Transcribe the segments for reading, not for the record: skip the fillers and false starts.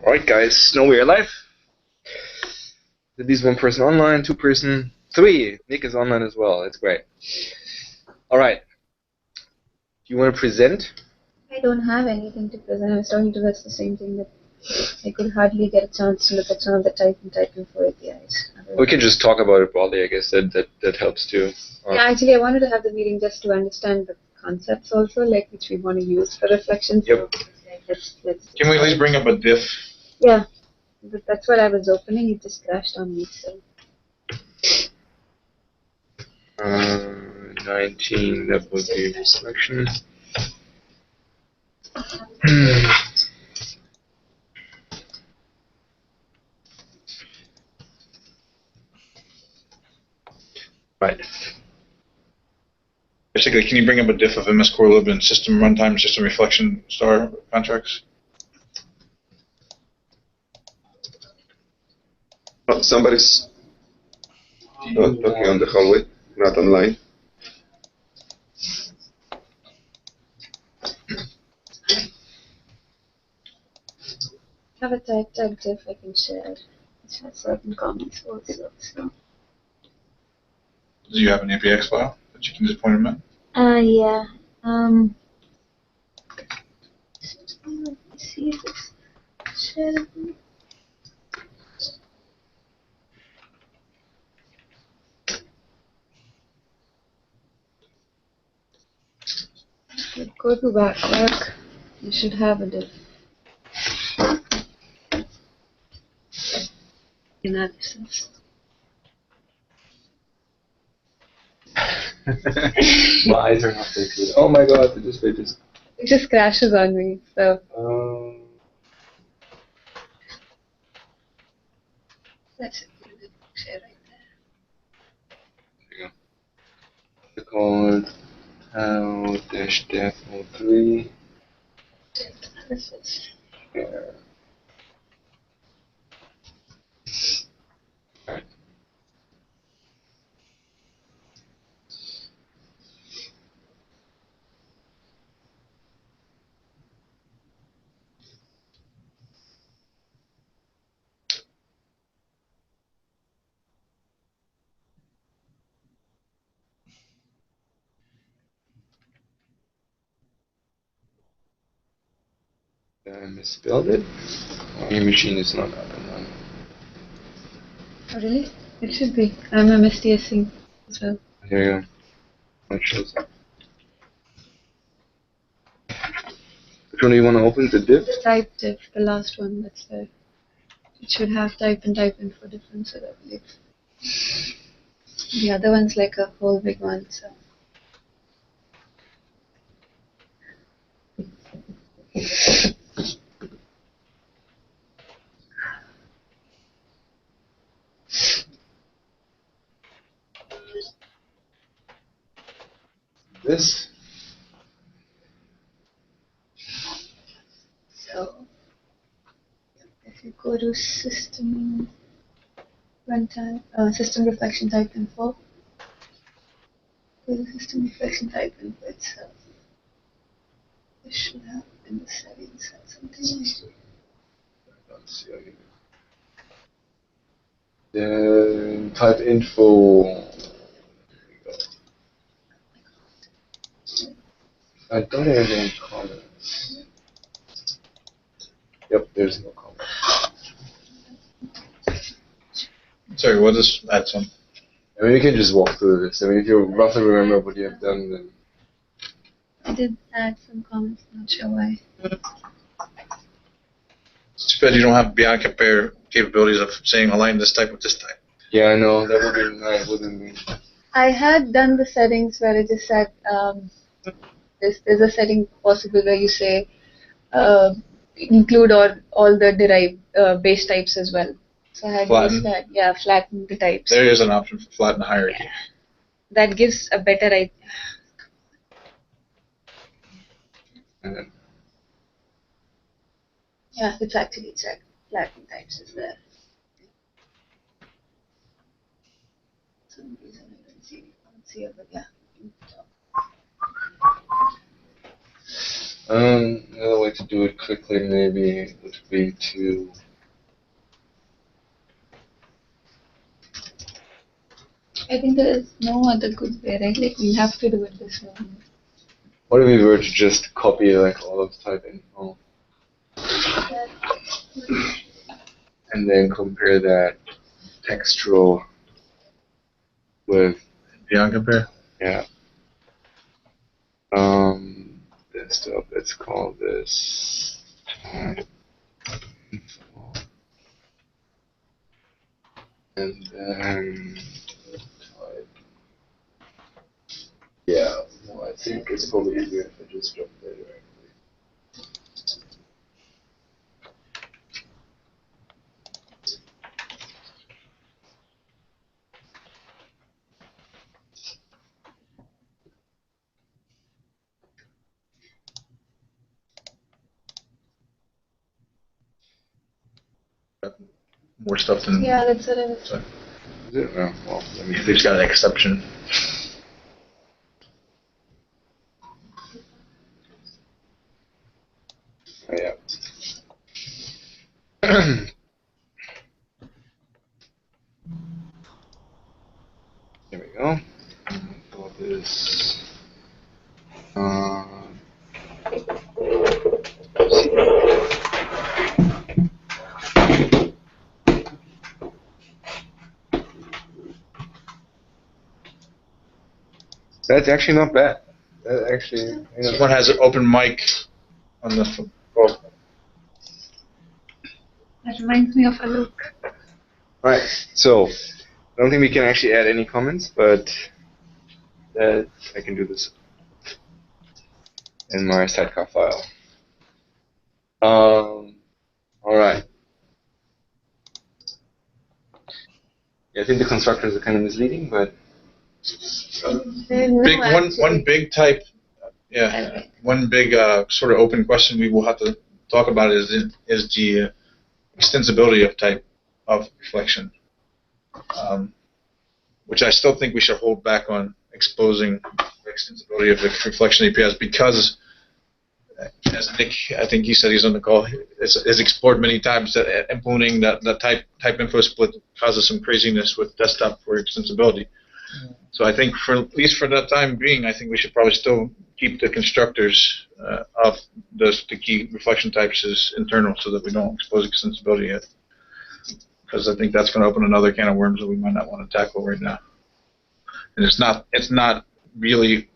Alright guys, now we're live. At least one person online, two person, three. Nick is online as well, that's great. Alright. Do you want to present? I don't have anything to present. I was talking to us the same thing, that I could hardly get a chance to look at some of the type info APIs. We can just talk about it broadly, I guess. That helps too. Yeah, actually I wanted to have the meeting just to understand the concepts also, like which we want to use for reflections. Yep. So let's Can we at least bring up a diff? Yeah, but that's what I was opening. It just crashed on me. So 19, that would be reflection. Right. Basically, can you bring up a diff of MS Core Lib and system runtime, system reflection star contracts? Oh, somebody's talking on the hallway, not online. have a type diff I can share. It has certain comments also. So. Do you have an APX file that you can just point them at? Yeah. Let's see if it's shareable. Go to backpack. You should have a diff. Analysis. My eyes are not fixed. Oh my god, it just crashes on me, so. That's a good share right there. It's called how-dev03 Analysis. share. I misspelled it. Your machine is not up and running. Oh, really? It should be. I'm MSTSing as well. Here you go. It shows up. Which one do you want to open? The diff? The type diff, the last one that's there. It should have type info difference, I believe. The other one's like a whole big one, so. This? So, if you go to system runtime, system reflection type info, go to system reflection type info itself. It should have in the settings or something. Let's see. The type info. I don't have any comments. Yep, there's no comment. Sorry, what is add some? I mean, you can just walk through this. I mean, if you roughly remember what you have done, then. I did add some comments, not sure why. It's too bad you don't have beyond compare capabilities of saying align this type with this type. Yeah, I know. That would be nice, wouldn't it? I had done the settings where it just said, there's a setting possible where you say, include all the derived base types as well. So I had used that, yeah, flatten the types. There is an option for flatten hierarchy. Yeah. That gives a better idea. Yeah, it's actually checked. Flatten types is there. For some reason I don't see it, but yeah. Another way to do it quickly maybe would be to I think there is no other good way, right? Like we have to do it this way. what if we were to just copy like all of type info and then compare that textual with Beyond compare. yeah. Desktop, let's call this type info. And then type. Yeah, well, I think it's probably easier if I just drop that directly. More stuff than. Yeah, that's what I was. So, Is it? Oh, well, let me they've got an exception. Oh, yeah. There we go. Call this. That's actually not bad. That actually. This one has an open mic on the. Well, That reminds me of a look. Right. So, I don't think we can actually add any comments, but that I can do this in my sidecar file. All right. Yeah, I think the constructors are kind of misleading, but big one big type. Yeah, one big sort of open question we will have to talk about is the extensibility of type of reflection, which I still think we should hold back on exposing the extensibility of the reflection APIs because, as Nick, I think he said he's on the call, has explored many times that implementing that type info split causes some craziness with desktop for extensibility. So I think at least for that time being, I think we should probably still keep the constructors of the key reflection types as internal so that we don't expose extensibility yet. Because I think that's going to open another can of worms that we might not want to tackle right now. And it's not really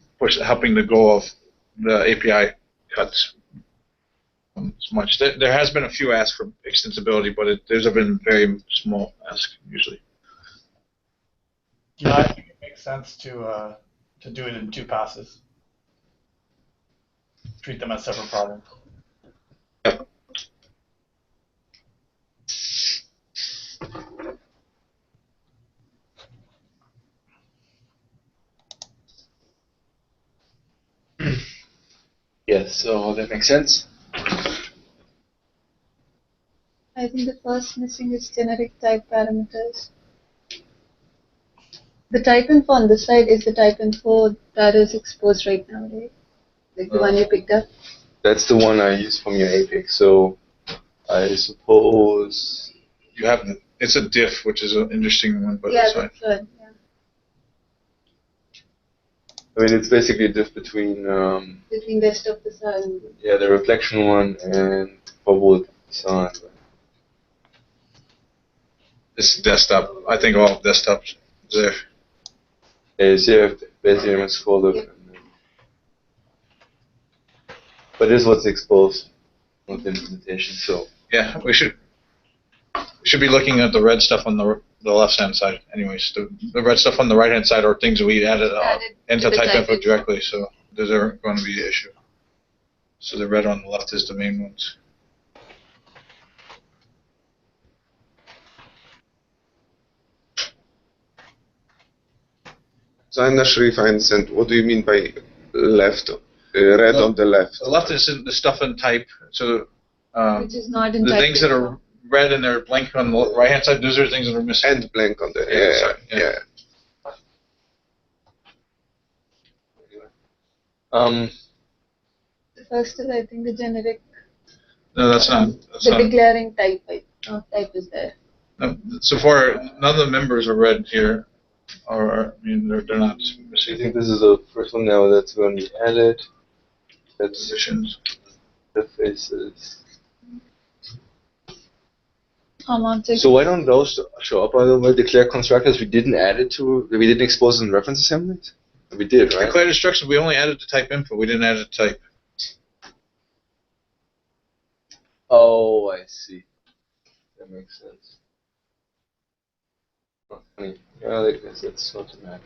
helping the goal of the API cuts as much. There has been a few asks for extensibility, but those have been very small asks usually. Yeah, I think it makes sense to do it in two passes. Treat them as separate problems. Yep. Yes, so that makes sense. I think the first missing is generic type parameters. The type info on this side is the type info that is exposed right now, right? Like the one you picked up? That's the one I use from your Apex, so I suppose You have it's a diff, which is an interesting one, but yeah, it's fine. that's one. Yeah. I mean it's basically a diff between Between rest of the sun. yeah, the reflection one and bubble sun. It's desktop. I think all desktops there. Is yeah, basically I'm scroll up. But this is what's exposed with the implementation, so Yeah, we should be looking at the red stuff on the left-hand side. Anyways, the red stuff on the right-hand side are things we added into to the type type info info. directly, so those aren't going to be an issue. So the red on the left is the main ones. So I'm not sure if I understand. What do you mean by left? Red on the left. The left is the stuff in type. So Which is not in the type things that are red and they're blank on the right-hand side, those are things that are missing. And blank on the Yeah, sorry, yeah. The first is, I think, the generic, No, that's not. That's the not. declaring type. Type is there. No, so far, none of the members are read here, or I mean, they're not I missing think this is the first one now that's going to be added. That's positions. the faces. Object. So why don't those show up by the way? Declare constructors we didn't add it to, we didn't expose in reference assemblies? We did, right? Declared instruction, we only added the type info. We didn't add the type. Oh, I see. That makes sense. Oh, funny. Yeah, I guess that's not too bad.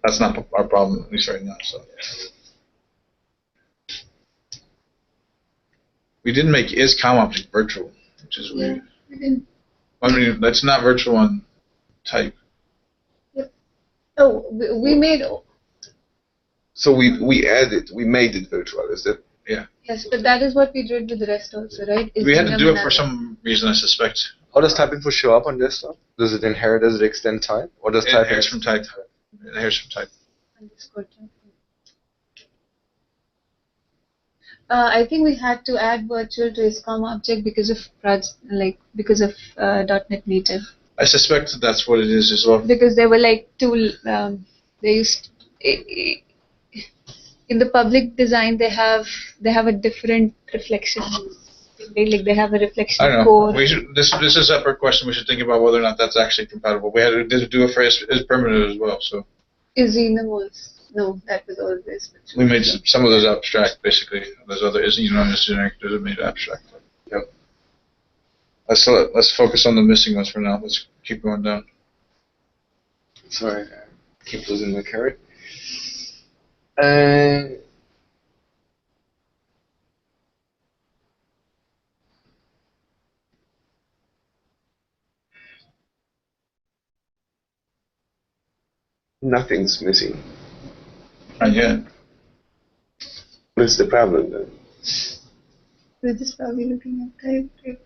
That's not our problem, at least right now. So we didn't make is COM object virtual, which is weird. We didn't. I mean, that's not virtual on type. Oh, we made. So we made it virtual, is that? Yes, but that is what we did with the rest also, right? Is We had to Vinam do it and for other. some reason, I suspect. How does type info show up on desktop? Does it inherit, does it extend type? Or does It type inherits from type. It inherits from type. Underscore type. I think we had to add virtual to ISCOM object because of .NET Native. I suspect that that's what it is as well. Because there were like two. They used in the public design. They have a different reflection. Like they have a reflection I don't know. code. We should, this is a separate question. We should think about whether or not that's actually compatible. We had to do it for is permanent as well. So Xenum was no, that was always. we made some of those abstract, basically. Those other is generic. Those are made abstract. Yep. Let's focus on the missing ones for now. Let's keep going down. Sorry, I keep losing my carrot. Nothing's missing. Not yet. What's the problem then? We're just probably looking at type.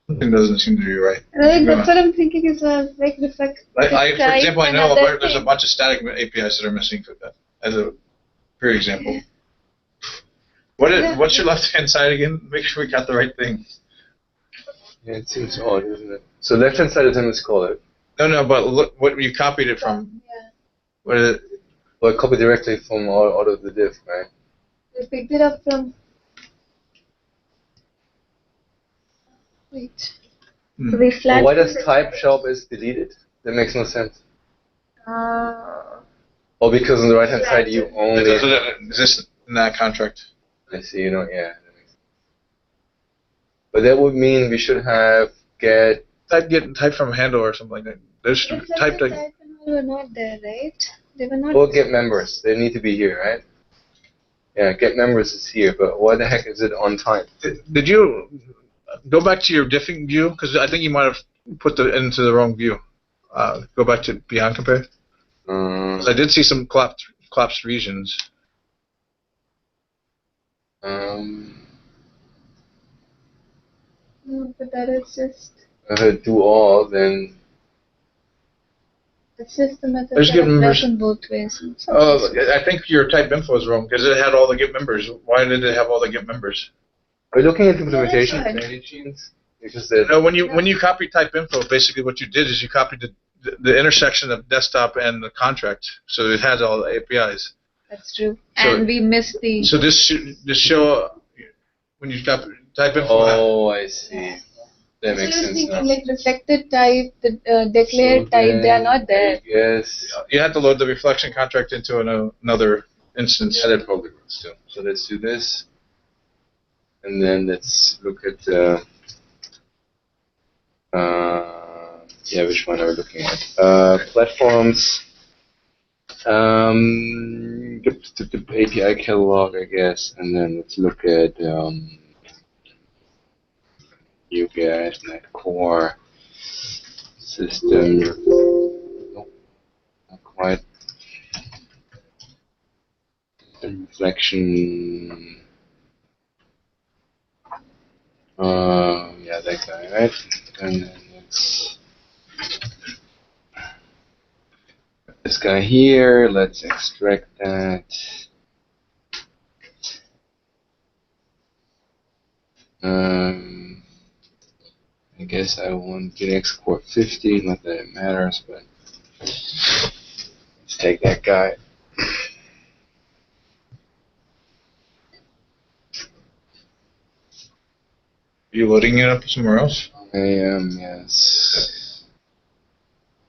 Something doesn't seem to be right. Right, that's what I'm thinking as well. Like reflect. For example, I know another there's a thing. bunch of static APIs that are missing for that. As a pure example. What's your left-hand side again? Make sure we got the right thing. Yeah, it seems odd, isn't it? So left-hand side of them is called it. No, but look what you copied it from. Yeah. What is it? Well, I copied directly from out of the div, right? We picked it up from. Wait. Hmm. We Well, flagged. why does type show up as deleted? That makes no sense. Oh, because on the right-hand side you It only... doesn't exist in that contract. I see, yeah. That makes sense. But that would mean we should have get... Type from handle or something like that. There's type Reflected like. type and all were not there, right? They were not. Well, get members. They need to be here, right? Yeah, get members is here, but why the heck is it on type? Did you go back to your diffing view? Because I think you might have put it into the wrong view. Go back to beyond compare. 'Cause I did see some collapsed regions. No, but that is just. If I do all, then... It's just the method There's that get members. applies in both ways. I think your type info is wrong because it had all the get members. Why did it have all the get members? Are you looking at implementation Yeah, that's right. strategies? Because they're... No, when you copy type info, basically what you did is you copied the intersection of desktop and the contract, so it has all the APIs. That's true. So- And we missed the. So this show when you type info. Oh, I see. That So makes I was sense thinking now. like reflected type, the declared type, they are not there. Yes. You have to load the reflection contract into another instance. Yeah, that probably works too. So let's do this. And then let's look at which one are we looking at? Platforms. The API catalog, I guess, and then let's look at UGS, Net Core, System. Nope, not quite. Reflection. Yeah, that guy, right? And then let's this guy here. Let's extract that. I guess I want to export 50, not that it matters, but let's take that guy. Are you loading it up somewhere else? I am, yes.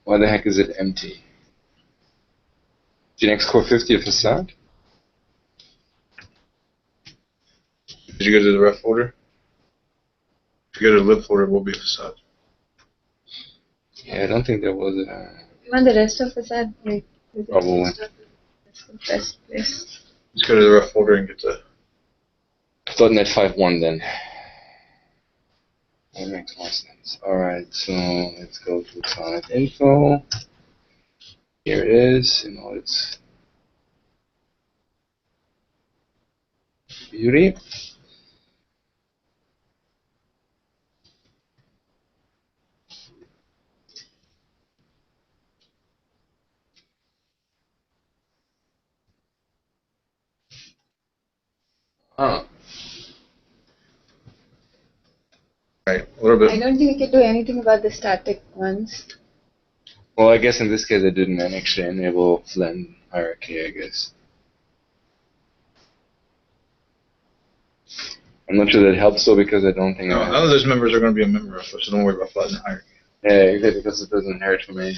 Why the heck is it empty? Did you export 50 of facade? Did you go to the ref folder? If you go to the lib folder, it will be facade. Yeah, I don't think there was a... You want the rest of us at like Probably. That's the best place. Let's go to the ref folder and get the. .NET 5.1 then. That makes more sense. Alright, so let's go to client info. Here it is in all its beauty. Ah, Right, a little I bit. don't think we can do anything about the static ones. well, I guess in this case I didn't actually enable Flan hierarchy, I guess. I'm not sure that helps though because I don't think No, I none of those members are going to be a member of, so don't worry about flattening hierarchy. Yeah, exactly, because it doesn't inherit from me.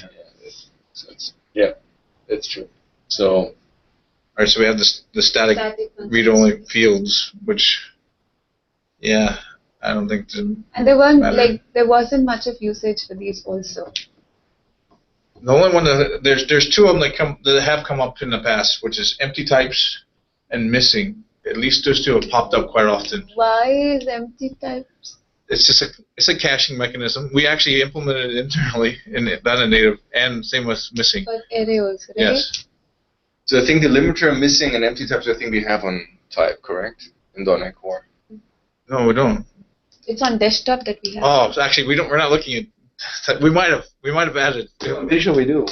Yeah, it's true. So, All right, so we have the static Static ones. read-only fields, which, yeah, I don't think the And there weren't matter. there wasn't much of usage for these also. only one that there's two of them that have come up in the past, which is empty types and missing. At least those two have popped up quite often. Why is empty types? It's just a caching mechanism. We actually implemented it internally in native, and same with missing. For array also, right? Yes. so I think the limiter, missing, and empty types I think we have on type, correct? In .NET Core. No, we don't. It's on desktop that we have. Oh, so actually, we're not looking at. We might have added. I'm pretty sure we do.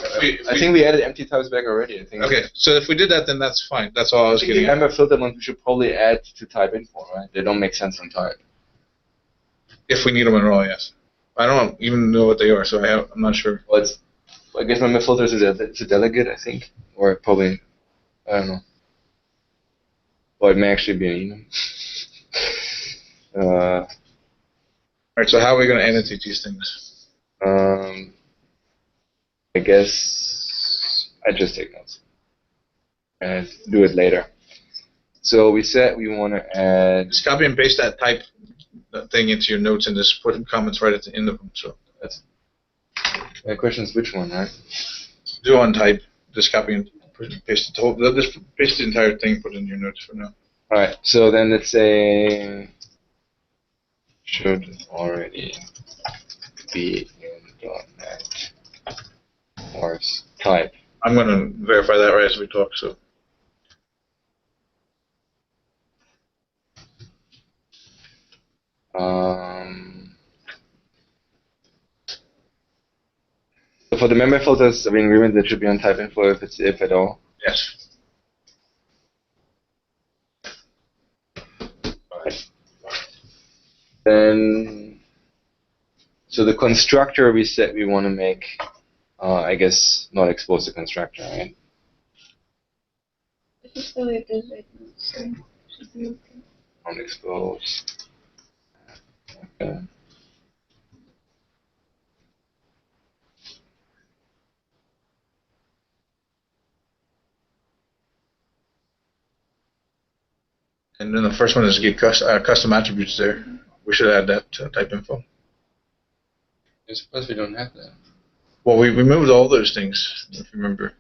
I think we added empty types back already. I think. Okay, so if we did that, then that's fine. That's all I I was think the getting at. member filter ones we should probably add to type info, right? They don't make sense on type. If we need them at all, yes. I don't even know what they are, so I'm not sure. Well, I guess member filter is it's a delegate, I think, or probably I don't know. Or it may actually be an enum. All right, so how are we going to annotate these things? I guess I just take notes and do it later. So we said we want to add. Just copy and paste that thing into your notes and just put comments right at the end of them. So That's. The question is which one, right? do on type. Just copy and paste the whole. Just paste the entire thing. Put it in your notes for now. All right. So then let's say should already be in .NET Course type. I'm going to verify that right as we talk. So So for the member filters, we agreement that should be on type info if at all. yes. Then, so the constructor we said we want to make, I guess, not expose the constructor, right? This is the way it is right now. So should be okay. Not expose. Okay. And then the first one is get custom attributes there. We should add that to type info. I suppose we don't have that. Well, we removed all those things, if you remember.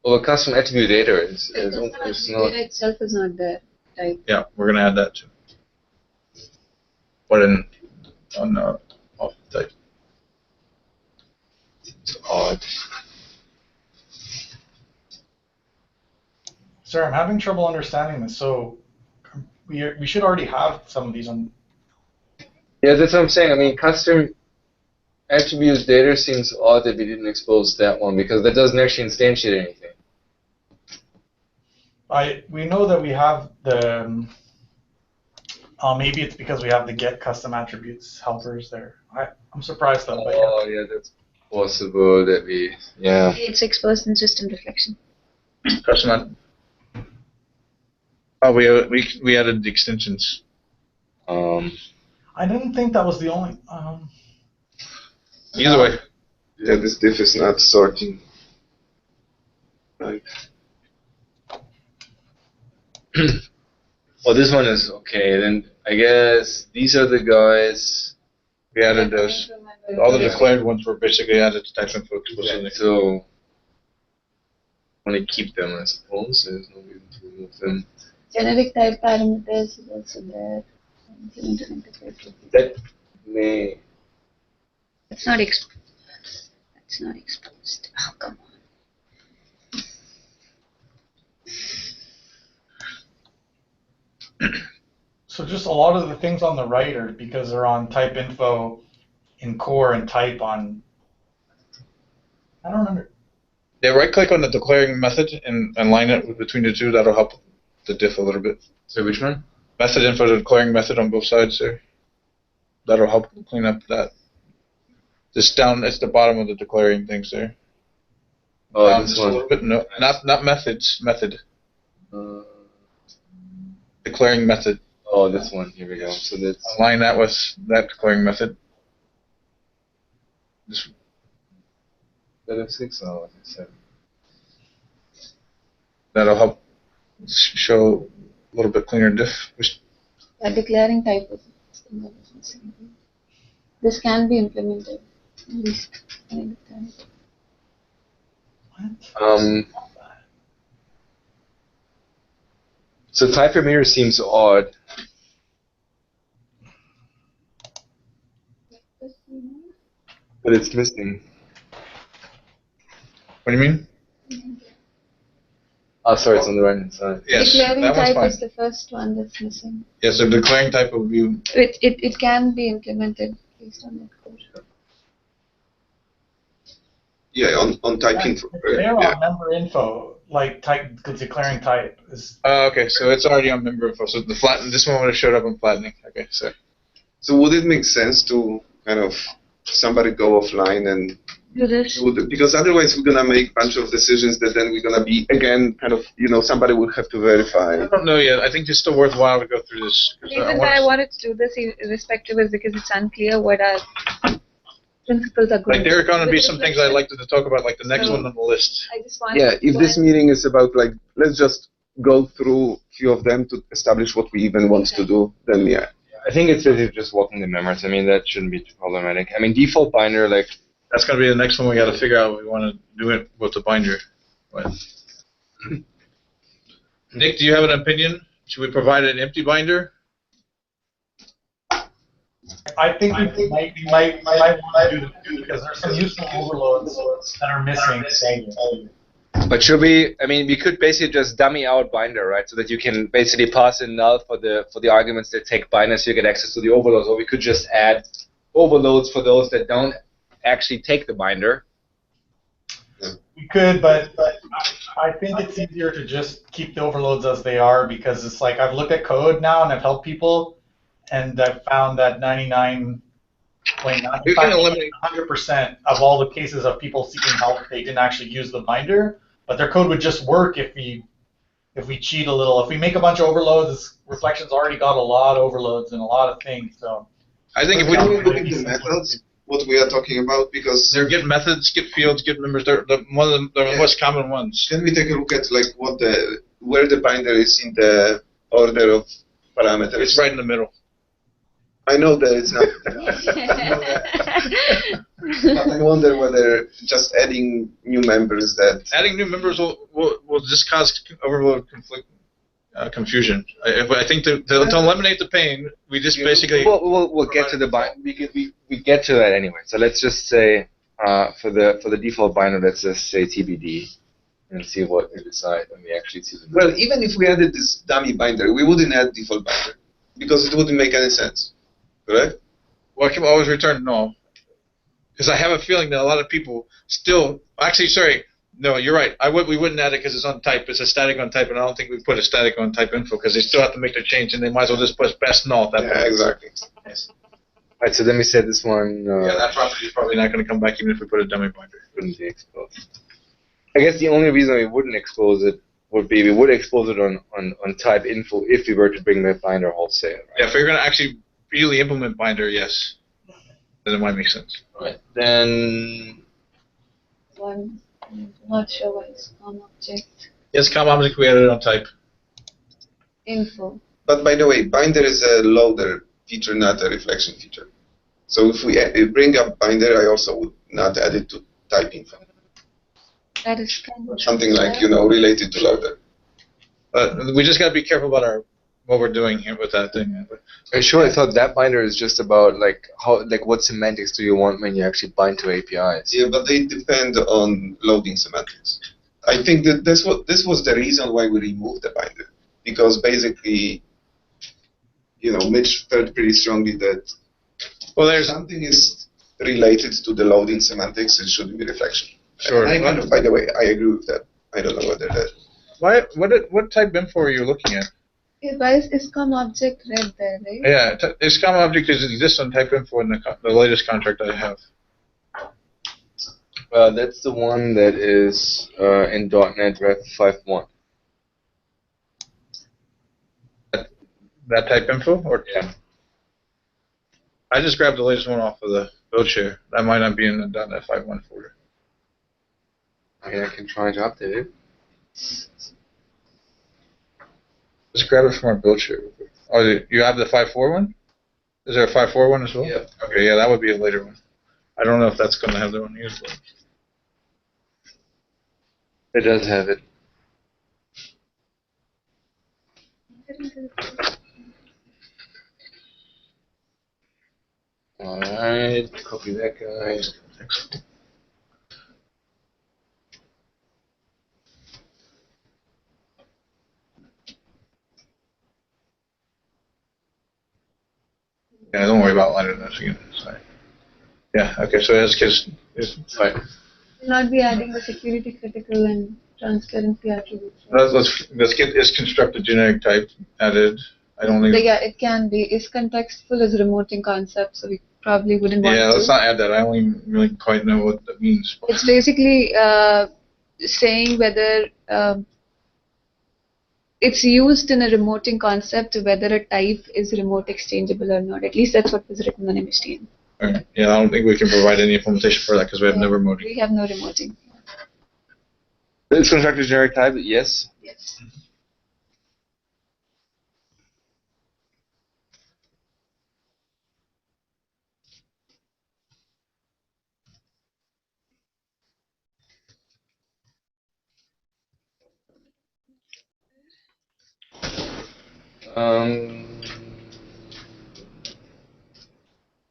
Well, the custom attribute data is The not. data itself is not there. Type. Yeah, we're going to add that too. But on off type. It's odd. Sir, I'm having trouble understanding this. So we should already have some of these on. Yeah, that's what I'm saying. I mean, custom attribute data seems odd that we didn't expose that one because that doesn't actually instantiate anything. We know that we have the. Maybe it's because we have the get custom attributes helpers there. I'm surprised though. But Oh yeah, that's possible that we It's exposed in system reflection. Custom. Oh, we added the extensions. I didn't think that was the only. Either way. Yeah, this diff is not sorting. Right. Well, this one is okay. Then I guess these are the guys. We added those. All the declared ones were basically added to type info explicitly. So I want to keep them, I suppose. There's no reason to remove them. Generic type parameters is also there. That may. It's not exposed. That's not exposed. Oh, come on. So just a lot of the things on the right are because they're on type info in core and type on. I don't under. Yeah, right click on the declaring method and line it between the two. That'll help the diff a little bit. So which one? Method info, the declaring method on both sides there. That'll help clean up that. Just down, it's the bottom of the declaring things there. Oh, Down this just a one. little bit. No, not methods. Method. Declaring method. Oh, this one. Here we go. So that's. Align that with that declaring method. Just That F6? Oh, F7. that'll help show a little bit cleaner diff. Declaring type is missing. This can be implemented. At least I understand. So type emitter seems odd. But it's missing. What do you mean? Oh, sorry, it's on the right hand side. Yes, Declaring that one's type fine. is the first one that's missing. Yes, the declaring type will be. It can be implemented based on that code. Yeah, on type info. They're Yeah. on member info, like type declaring type is. Okay, so it's already on member info. So the flatten. This one would have showed up in flattening. Okay, so. So would it make sense to kind of somebody go offline and Do this. do the, because otherwise we're gonna make a bunch of decisions that then we're gonna be again kind of somebody will have to verify. I don't know yet. I think it's still worthwhile to go through this. The reason why I wanted to do this irrespective is because it's unclear what our principles are going Like to there are going to be With some things I'd like to talk about, like the next So- one on the list. I just wanted Yeah, to if this go meeting is about like let's just go through a few of them to establish what we even want to do, then yeah. I think it's basically just walking the members. I mean, that shouldn't be too problematic. I mean, default binder, like, That's going to be the next one we got to figure out. We want to do it with the binder. But. Nick, do you have an opinion? Should we provide an empty binder? I think we might want to do the because there's some useful overloads that are missing. but should we, I mean, we could basically just dummy out binder, right? So that you can basically pass in null for the arguments that take binder so you get access to the overloads. Or we could just add overloads for those that don't actually take the binder. We could, but I think it's easier to just keep the overloads as they are because it's like I've looked at code now and I've helped people, and I've found that 99.9% You can eliminate. 100% of all the cases of people seeking help, they didn't actually use the binder, but their code would just work if we cheat a little. If we make a bunch of overloads, Reflection's already got a lot of overloads and a lot of things. So I think if we Can don't. we look at the methods, what we are talking about, because They're get methods, get fields, get members. They're one of the Yeah. most common ones. can we take a look at like where the binder is in the order of parameters? It's right in the middle. I know that it's not. But I wonder whether just adding new members that. Adding new members will just cause overload confusion. I think to eliminate the pain, we just basically. We'll get to the binder. We get to that anyway. So let's just say for the default binder, let's just say TBD and see what we decide when we actually see the. Well, even if we added this dummy binder, we wouldn't add default binder because it wouldn't make any sense, correct? Well, I can always return null. Because I have a feeling that a lot of people still, actually, sorry, no, you're right. We wouldn't add it because it's on type. It's a static on type, and I don't think we put a static on type info because they still have to make their change, and they might as well just put best null at that point. Yeah, exactly. Alright, so let me set this one. Yeah, that property is probably not going to come back even if we put a dummy binder. Wouldn't be exposed. I guess the only reason we wouldn't expose it would be we would expose it on type info if we were to bring that binder wholesale. Right? Yeah, if you're going to actually really implement binder, yes, then it might make sense. Right. Then One, I'm not sure what is com object Yes, com object we added on type. info. But by the way, binder is a loader feature, not a reflection feature. So if we bring up binder, I also would not add it to type info. That is kind of Something like, related to loader. We just got to be careful about what we're doing here with that thing. I thought that binder is just about what semantics do you want when you actually bind to APIs? Yeah, but they depend on loading semantics. I think that this was the reason why we removed the binder, because basically, Mitch felt pretty strongly that there's something is related to the loading semantics. It shouldn't be reflection. Sure. And by the way, I agree with that. I don't know whether that. What type info are you looking at? Why is com object read there, right? Yeah, com object exists on type info in the latest contract I have. That's the one that is in .NET Ref 5.1. That type info? Yeah. I just grabbed the latest one off of the build share. That might not be in the .NET 5.1 folder. I mean, I can try to update it. Just grab it from our build share. Oh, you have the 5.4 one? Is there a 5.4 one as well? Yep. Okay, yeah, that would be a later one. I don't know if that's going to have the one used. It does have it. Alright, copy that guy. Yeah, don't worry about lining this again. Sorry. Yeah, okay, so that's because it's fine. Will not be adding the security critical and transparency attributes. Let's get is constructed generic type added. I don't think. Yeah, it can be. Is contextful is remoting concept, so we probably wouldn't want to. Yeah, let's not add that. I don't even really quite know what that means. It's basically saying whether it's used in a remoting concept, whether a type is remote exchangeable or not. At least that's what was written on MSTN. Okay. Yeah, I don't think we can provide any implementation for that because we have no remoting. We have no remoting. Is constructed generic type? Yes. Yes.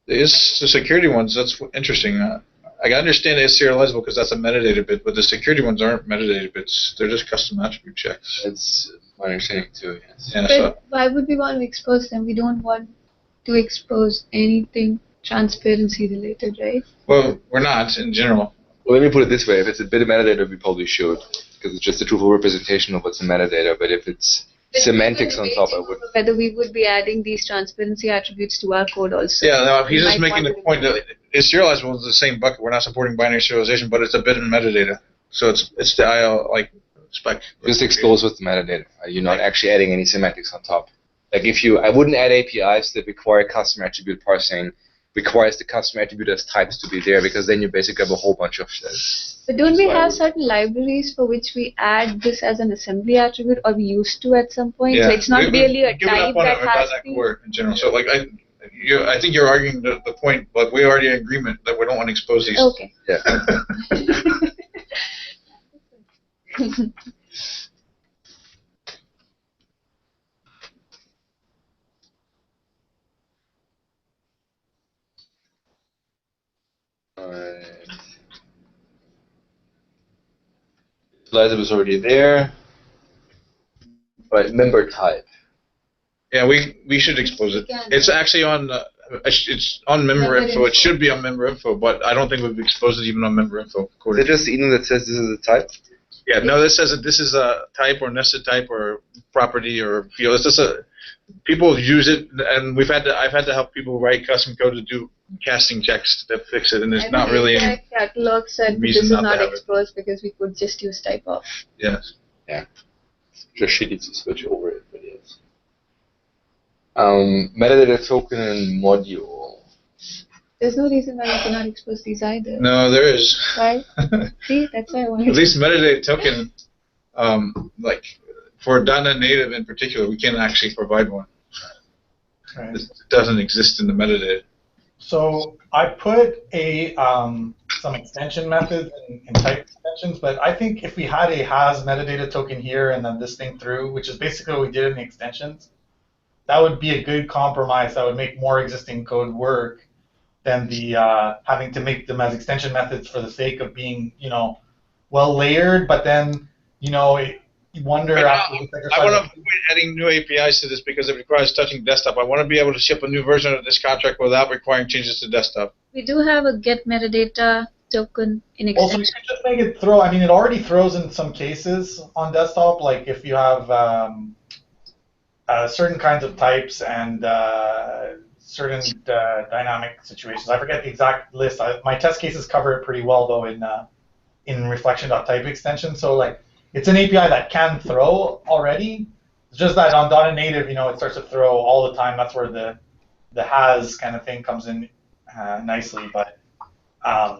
The security ones, that's interesting. I understand it's serializable because that's a metadata bit, but the security ones aren't metadata bits. They're just custom attribute checks. That's my understanding too, yes. Yeah, But why would we want to expose them? We don't want to expose anything transparency related, right? Well, we're not in general. Well, let me put it this way. If it's a bit of metadata, we probably should, because it's just a truthful representation of what's in metadata. But if it's semantics on top, I would. Whether we would be adding these transparency attributes to our code also. Yeah, no, he's We just might making the want to point that it's serializable in the same bucket. We're not supporting binary serialization, but it's a bit in metadata. So it's the IL spec. Just expose with the metadata. You're not actually adding any semantics on top. Like I wouldn't add APIs that require custom attribute parsing, requires the custom attribute as types to be there, because then you basically have a whole bunch of shit. But don't we That's why I have would- certain libraries for which we add this as an assembly attribute, or we used to at some point? So it's not really a given type up on that it, has that to be. work in general. So I think you're arguing the point, but we're already in agreement that we don't want to expose these. Okay. Yeah. Alright. Eliza was already there. Right, member type. Yeah, we should expose it. Yeah. It's actually on It's on member info. It should be on member info, but I don't think we've exposed it even on member info. Is it just the email that says this is the type? Yeah, no, this says that this is a type or nested type or property or field. It's just people use it, and I've had to help people write custom code to do casting checks to fix it, and there's not really any catalog said this reason is not to not have it. exposed because we could just use type off. Yes. Just shitty to switch over it, but yes. Metadata token and module. There's no reason why we cannot expose these either. No, there is. Why? See, that's why I wanted At least metadata token, like for .NET Native in particular, we can't actually provide one. Right. It doesn't exist in the metadata. So I put some extension methods and type extensions, but I think if we had a has metadata token here and then this thing through, which is basically what we did in the extensions, that would be a good compromise. That would make more existing code work than the having to make them as extension methods for the sake of being, well layered, but then, you wonder after this exercise. I want to avoid adding new APIs to this because it requires touching desktop. I want to be able to ship a new version of this contract without requiring changes to desktop. We do have a get metadata token in Also, you extension. can just make it throw. I mean, it already throws in some cases on desktop, like if you have certain kinds of types and certain dynamic situations. I forget the exact list. My test cases cover it pretty well, though, in reflection.type extension. So, like, it's an API that can throw already. It's just that on .NET Native, it starts to throw all the time. That's where the has kind of thing comes in nicely. But I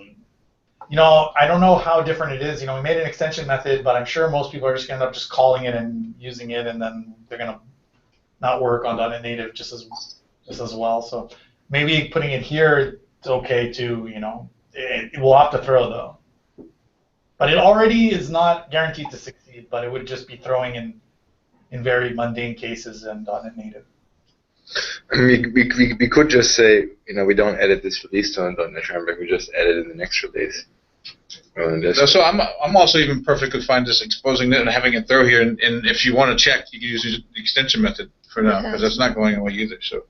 don't know how different it is. We made an extension method, but I'm sure most people are just going to end up just calling it and using it, and then they're going to not work on .NET Native just as well. So maybe putting it here is okay too. It will have to throw though. But it already is not guaranteed to succeed. But it would just be throwing in very mundane cases in .NET Native. I mean, we could just say, we don't edit this release to .NET Framework. We just edit in the next release. So I'm also even perfectly fine just exposing it and having it throw here. And if you want to check, you can use the extension method for now because that's not going away either. So,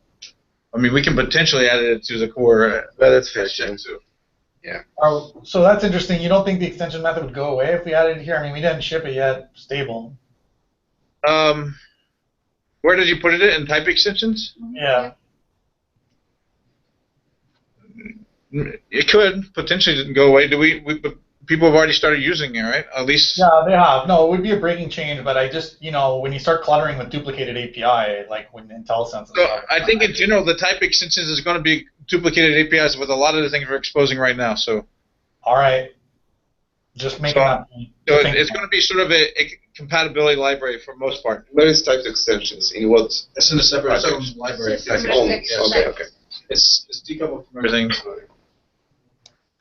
I mean, we can potentially add it to the core. That's fair check too. Yeah. Oh, so that's interesting. You don't think the extension method would go away if we added it here? I mean, we didn't ship it yet stable. Where did you put it in type extensions? Yeah. It could potentially didn't go away. But people have already started using it, right? At least. Yeah, they have. No, it would be a breaking change, but I just, when you start cluttering with duplicated API, like when IntelliSense and So stuff. I think in general, the type extensions is going to be duplicated APIs with a lot of the things we're exposing right now. So. All right. Just making that point. So it's going to be sort of a compatibility library for most part. Where is typed extensions? In what? It's in a separate library. Okay. It's decoupled from everything.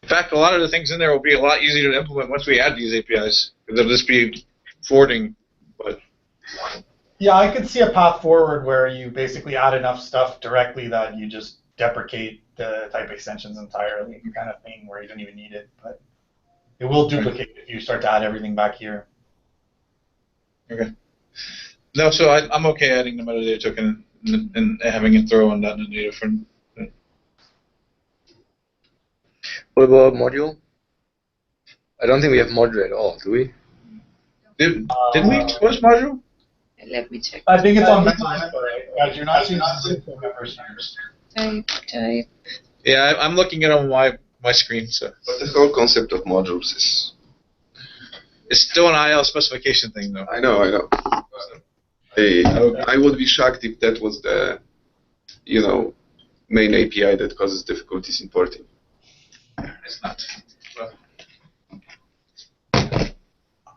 In fact, a lot of the things in there will be a lot easier to implement once we add these APIs. They'll just be forwarding, but. Yeah, I could see a path forward where you basically add enough stuff directly that you just deprecate the type extensions entirely, kind of thing where you don't even need it. But it will duplicate if you start to add everything back here. Okay. No, so I'm okay adding the metadata token and having it throw on .NET Native for. What about module? I don't think we have module at all, do we? Didn't we expose module? Let me check. I think it's on member info, right? Guys, you're not seeing the members here. Type. Yeah, I'm looking at it on my screen, so. But the whole concept of modules is. It's still an IL specification thing, though. I know. I would be shocked if that was the, main API that causes difficulties importing. It's not. And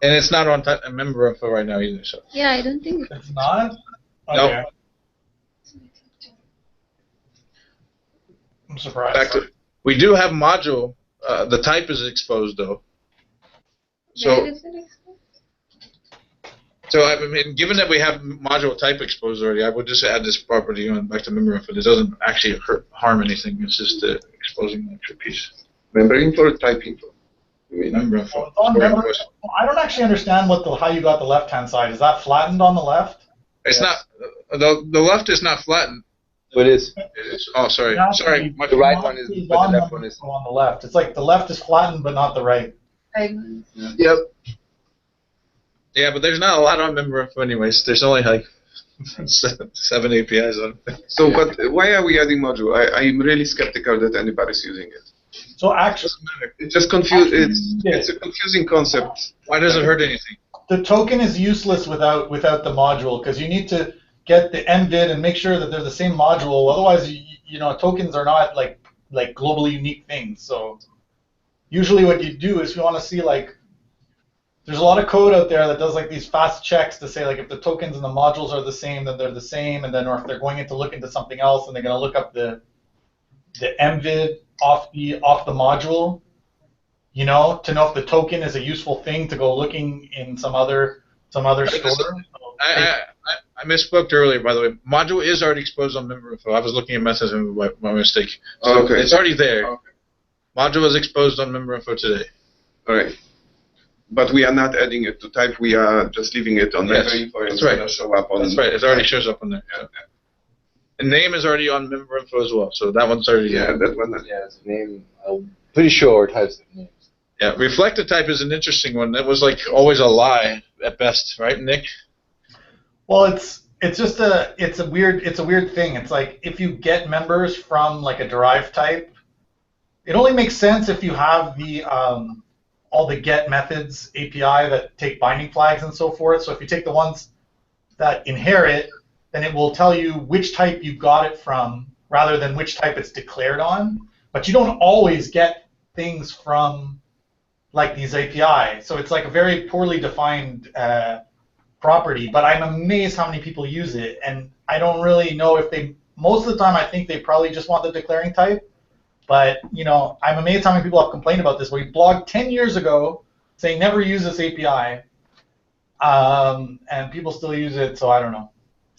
it's not on a member info right now either, so. Yeah, I don't think It's not? No. Okay. I'm surprised. In fact, we do have module. The type is exposed, though. where is it exposed? So I mean, given that we have module type exposed already, I would just add this property on back to member info. It doesn't actually harm anything. It's just exposing the extra piece. Member info or type info? Member info. It's on member. I don't actually understand how you got the left-hand side. Is that flattened on the left? It's not. The left is not flattened. It is. It is. Oh, sorry. Now, Sorry. The right one is, but the left one is. on the left. It's like the left is flattened, but not the right. Yep. Yeah, but there's not a lot on member info anyways. There's only like seven APIs on it. So, but why are we adding module? I'm really skeptical that anybody's using it. So actually, It's just it's a confusing concept. Why does it hurt anything? the token is useless without the module, because you need to get the MVID and make sure that they're the same module. Otherwise, you know, tokens are not like globally unique things. So usually what you do is you want to see like, there's a lot of code out there that does like these fast checks to say like if the tokens and the modules are the same, then they're the same, and then or if they're going to look into something else, and they're going to look up the MVID off the module, you know, to know if the token is a useful thing to go looking in some other store. I misspoke earlier, by the way. Module is already exposed on member info. I was looking at messages by mistake. So Okay. it's already there. Okay. Module is exposed on member info today. All right. But we are not adding it to type. We are just leaving it on Yes, member info and that's it's right. going to show up on. That's right. It already shows up on there. Yeah, And name is already on member info as well. So that one's already yeah, there. that one. Yeah, it's a name. I'm pretty sure types of names. Yeah, reflected type is an interesting one. That was like always a lie at best, right, Nick? Well, it's just a weird thing. It's like if you get members from like a derived type, it only makes sense if you have the all the get methods API that take binding flags and so forth. So if you take the ones that inherit, then it will tell you which type you got it from rather than which type it's declared on. But you don't always get things from like these API. So it's like a very poorly defined property, but I'm amazed how many people use it, and I don't really know if they, most of the time I think they probably just want the declaring type, but you know, I'm amazed how many people have complained about this. We blogged 10 years ago saying never use this API, and people still use it, so I don't know.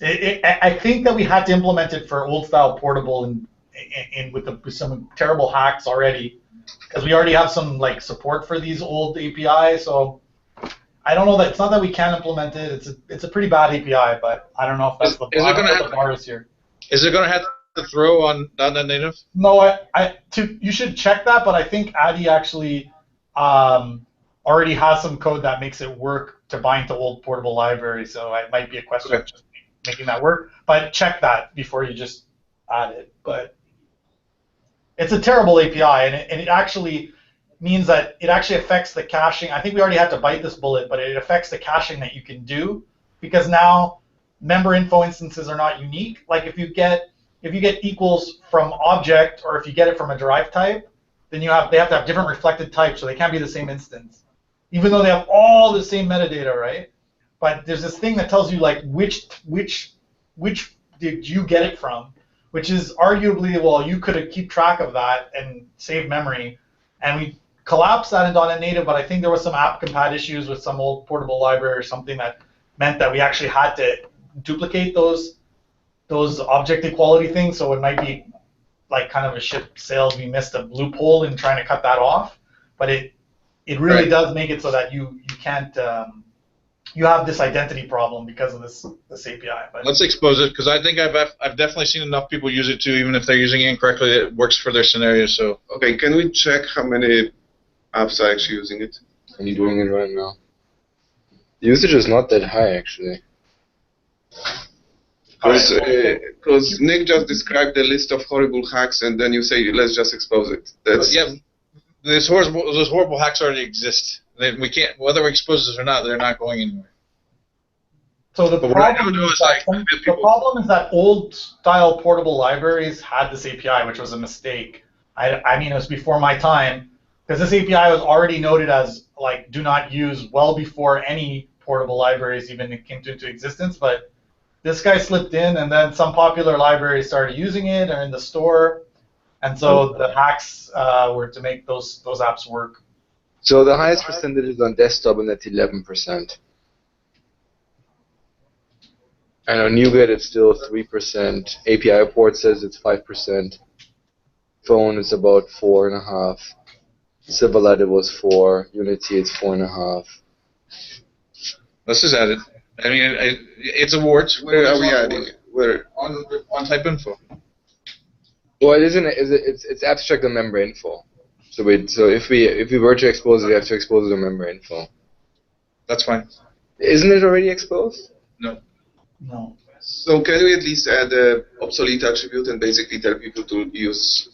I think that we had to implement it for old style portable and with some terrible hacks already, because we already have some like support for these old APIs, so I don't know that it's not that we can implement it. It's a pretty bad API, but I don't know if that's the bar is here. Is it going to have to throw on .NET Native? No, you should check that, but I think Addy actually already has some code that makes it work to bind to old portable libraries. So it might be a question of just making that work. But check that before you just add it. But it's a terrible API, and it actually means that it actually affects the caching. I think we already had to bite this bullet, but it affects the caching that you can do, because now member info instances are not unique. Like if you get equals from object, or if you get it from a derived type, then they have to have different reflected types, so they can't be the same instance, even though they have all the same metadata, right? But there's this thing that tells you like which did you get it from, which is arguably, well, you could keep track of that and save memory, and we collapsed that in .NET Native, but I think there was some app compat issues with some old portable library or something that meant that we actually had to duplicate those object equality things, so it might be like kind of a ship sailed. We missed a loophole in trying to cut that off, but it really does make it so that you can't you have this identity problem because of this API. But let's expose it, because I think I've definitely seen enough people use it too, even if they're using it incorrectly. It works for their scenario. So Okay, can we check how many apps are actually using it? I'm doing it right now. The usage is not that high, actually. Because Nick just described the list of horrible hacks, and then you say let's just expose it. That's yeah, those horrible hacks already exist. We can't, whether we expose this or not, they're not going anywhere. So the But what I don't know is the problem is that old style portable libraries had this API, which was a mistake. I mean, it was before my time, because this API was already noted as like do not use well before any portable libraries even came into existence. But this guy slipped in, and then some popular libraries started using it or in the store, and so the hacks were to make those apps work. So the highest percentage is on desktop, and that's 11%. And on NuGet it's still 3%. API report says it's 5%. Phone is about 4.5%. Silverlight it was 4%. Unity it's 4.5%. Let's just add it. I mean, it's awards. where are we adding it? Where? On type info. Well, it isn't. It's abstract on member info. So if we were to expose it, we have to expose it on member info. That's fine. Isn't it already exposed? No. No. So can we at least add a obsolete attribute and basically tell people to use?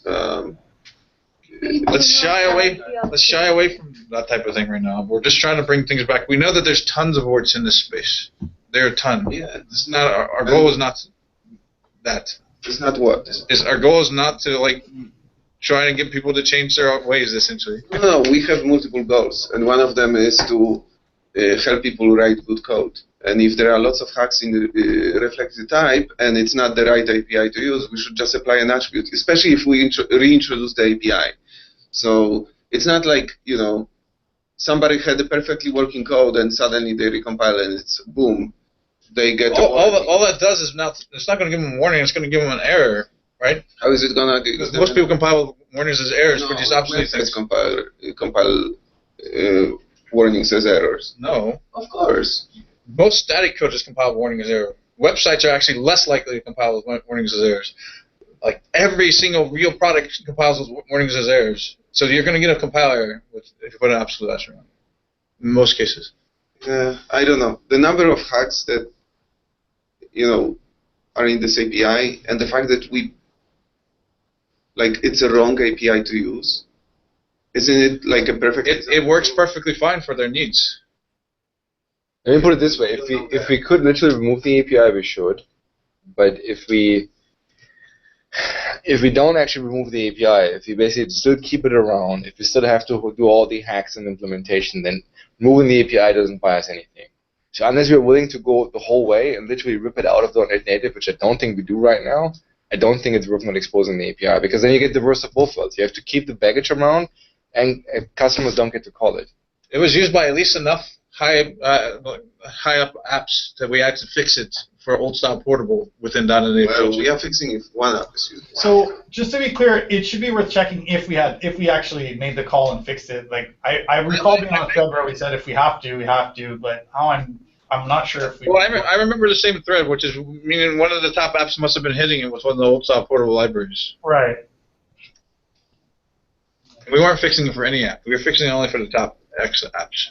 Let's shy away. Let's shy away from that type of thing right now. We're just trying to bring things back. We know that there's tons of warts in this space. There are tons. Yeah, It's not our goal is not that. it's not what. Our goal is not to like try and get people to change their ways. Essentially. No, we have multiple goals, and one of them is to help people write good code. And if there are lots of hacks in the reflected type, and it's not the right API to use, we should just apply an attribute, especially if we reintroduce the API. So it's not like, somebody had a perfectly working code and suddenly they recompile and it's boom, they get a warning. All that does is it's not going to give them a warning. It's going to give them an error, right? How is it gonna? Because most people compile warnings as errors, but these obsolete things. compile warnings as errors. No. Of course. Most static code just compile warning as error. Websites are actually less likely to compile warnings as errors. Like every single real product compiles with warnings as errors. So you're going to get a compiler if you put an absolute S around. In most cases. I don't know. The number of hacks that are in this API, and the fact that it's a wrong API to use. Isn't it like a perfect? It works perfectly fine for their needs. Let me put it this way: if we could literally remove the API, we should. But if we don't actually remove the API, if we basically still keep it around, if we still have to do all the hacks and implementation, then removing the API doesn't buy us anything. So unless we're willing to go the whole way and literally rip it out of .NET Native, which I don't think we do right now, I don't think it's worth not exposing the API, because then you get the worst of both worlds. You have to keep the baggage around, and customers don't get to call it. It was used by at least enough high up apps that we had to fix it for old style portable within .NET Native. Well, we are fixing if one app is used. So just to be clear, it should be worth checking if we actually made the call and fixed it. Like I recall being on a thread where we said if we have to, we have to. But now I'm not sure if we. Well, I remember the same thread, which is meaning one of the top apps must have been hitting it with one of the old style portable libraries. Right. We weren't fixing it for any app. We were fixing it only for the top X apps.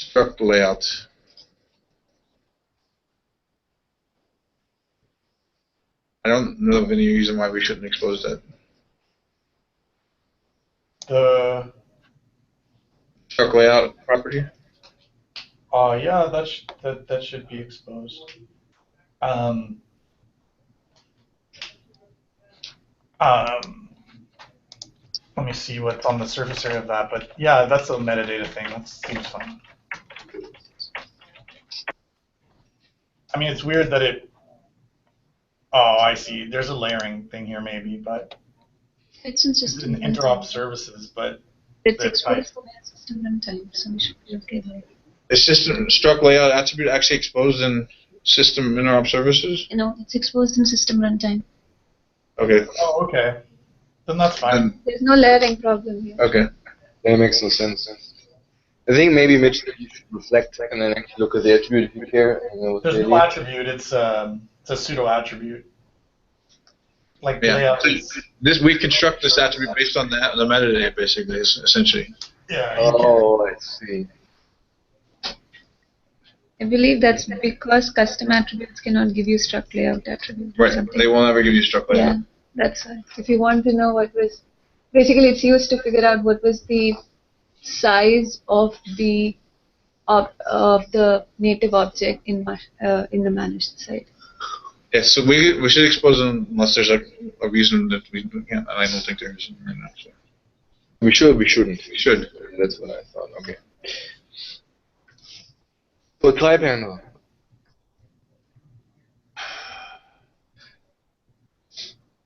Struct layout. I don't know of any reason why we shouldn't expose that. The Struct layout property. yeah, that should be exposed. Let me see what's on the surface area of that, but yeah, that's a metadata thing. That seems fine. I mean, it's weird that it. Oh, I see. There's a layering thing here, maybe, but It's in it's system in interop services, but It's that's exposed for my system runtime, so we should be okay there. Is system struct layout attribute actually exposed in system interop services? It's exposed in system runtime. Okay. oh, okay. Then that's fine. There's no layering problem here. Okay. That makes no sense. I think maybe, Mitch, you should reflect and then actually look at the attribute if you care. There's no attribute. It's a pseudo attribute. Like Yeah. layout. So we construct this attribute based on the metadata, basically, essentially. Yeah. Oh, I see. I believe that's because custom attributes cannot give you struct layout attribute or Right. something. They won't ever give you struct layout. Yeah, that's why. If you want to know what was, basically it's used to figure out what was the size of the native object in the managed site. Yeah, so we should expose them unless there's a reason that we can't, and I don't think there is right now. So. We should, we shouldn't. We should. That's what I thought. Okay. So type handle.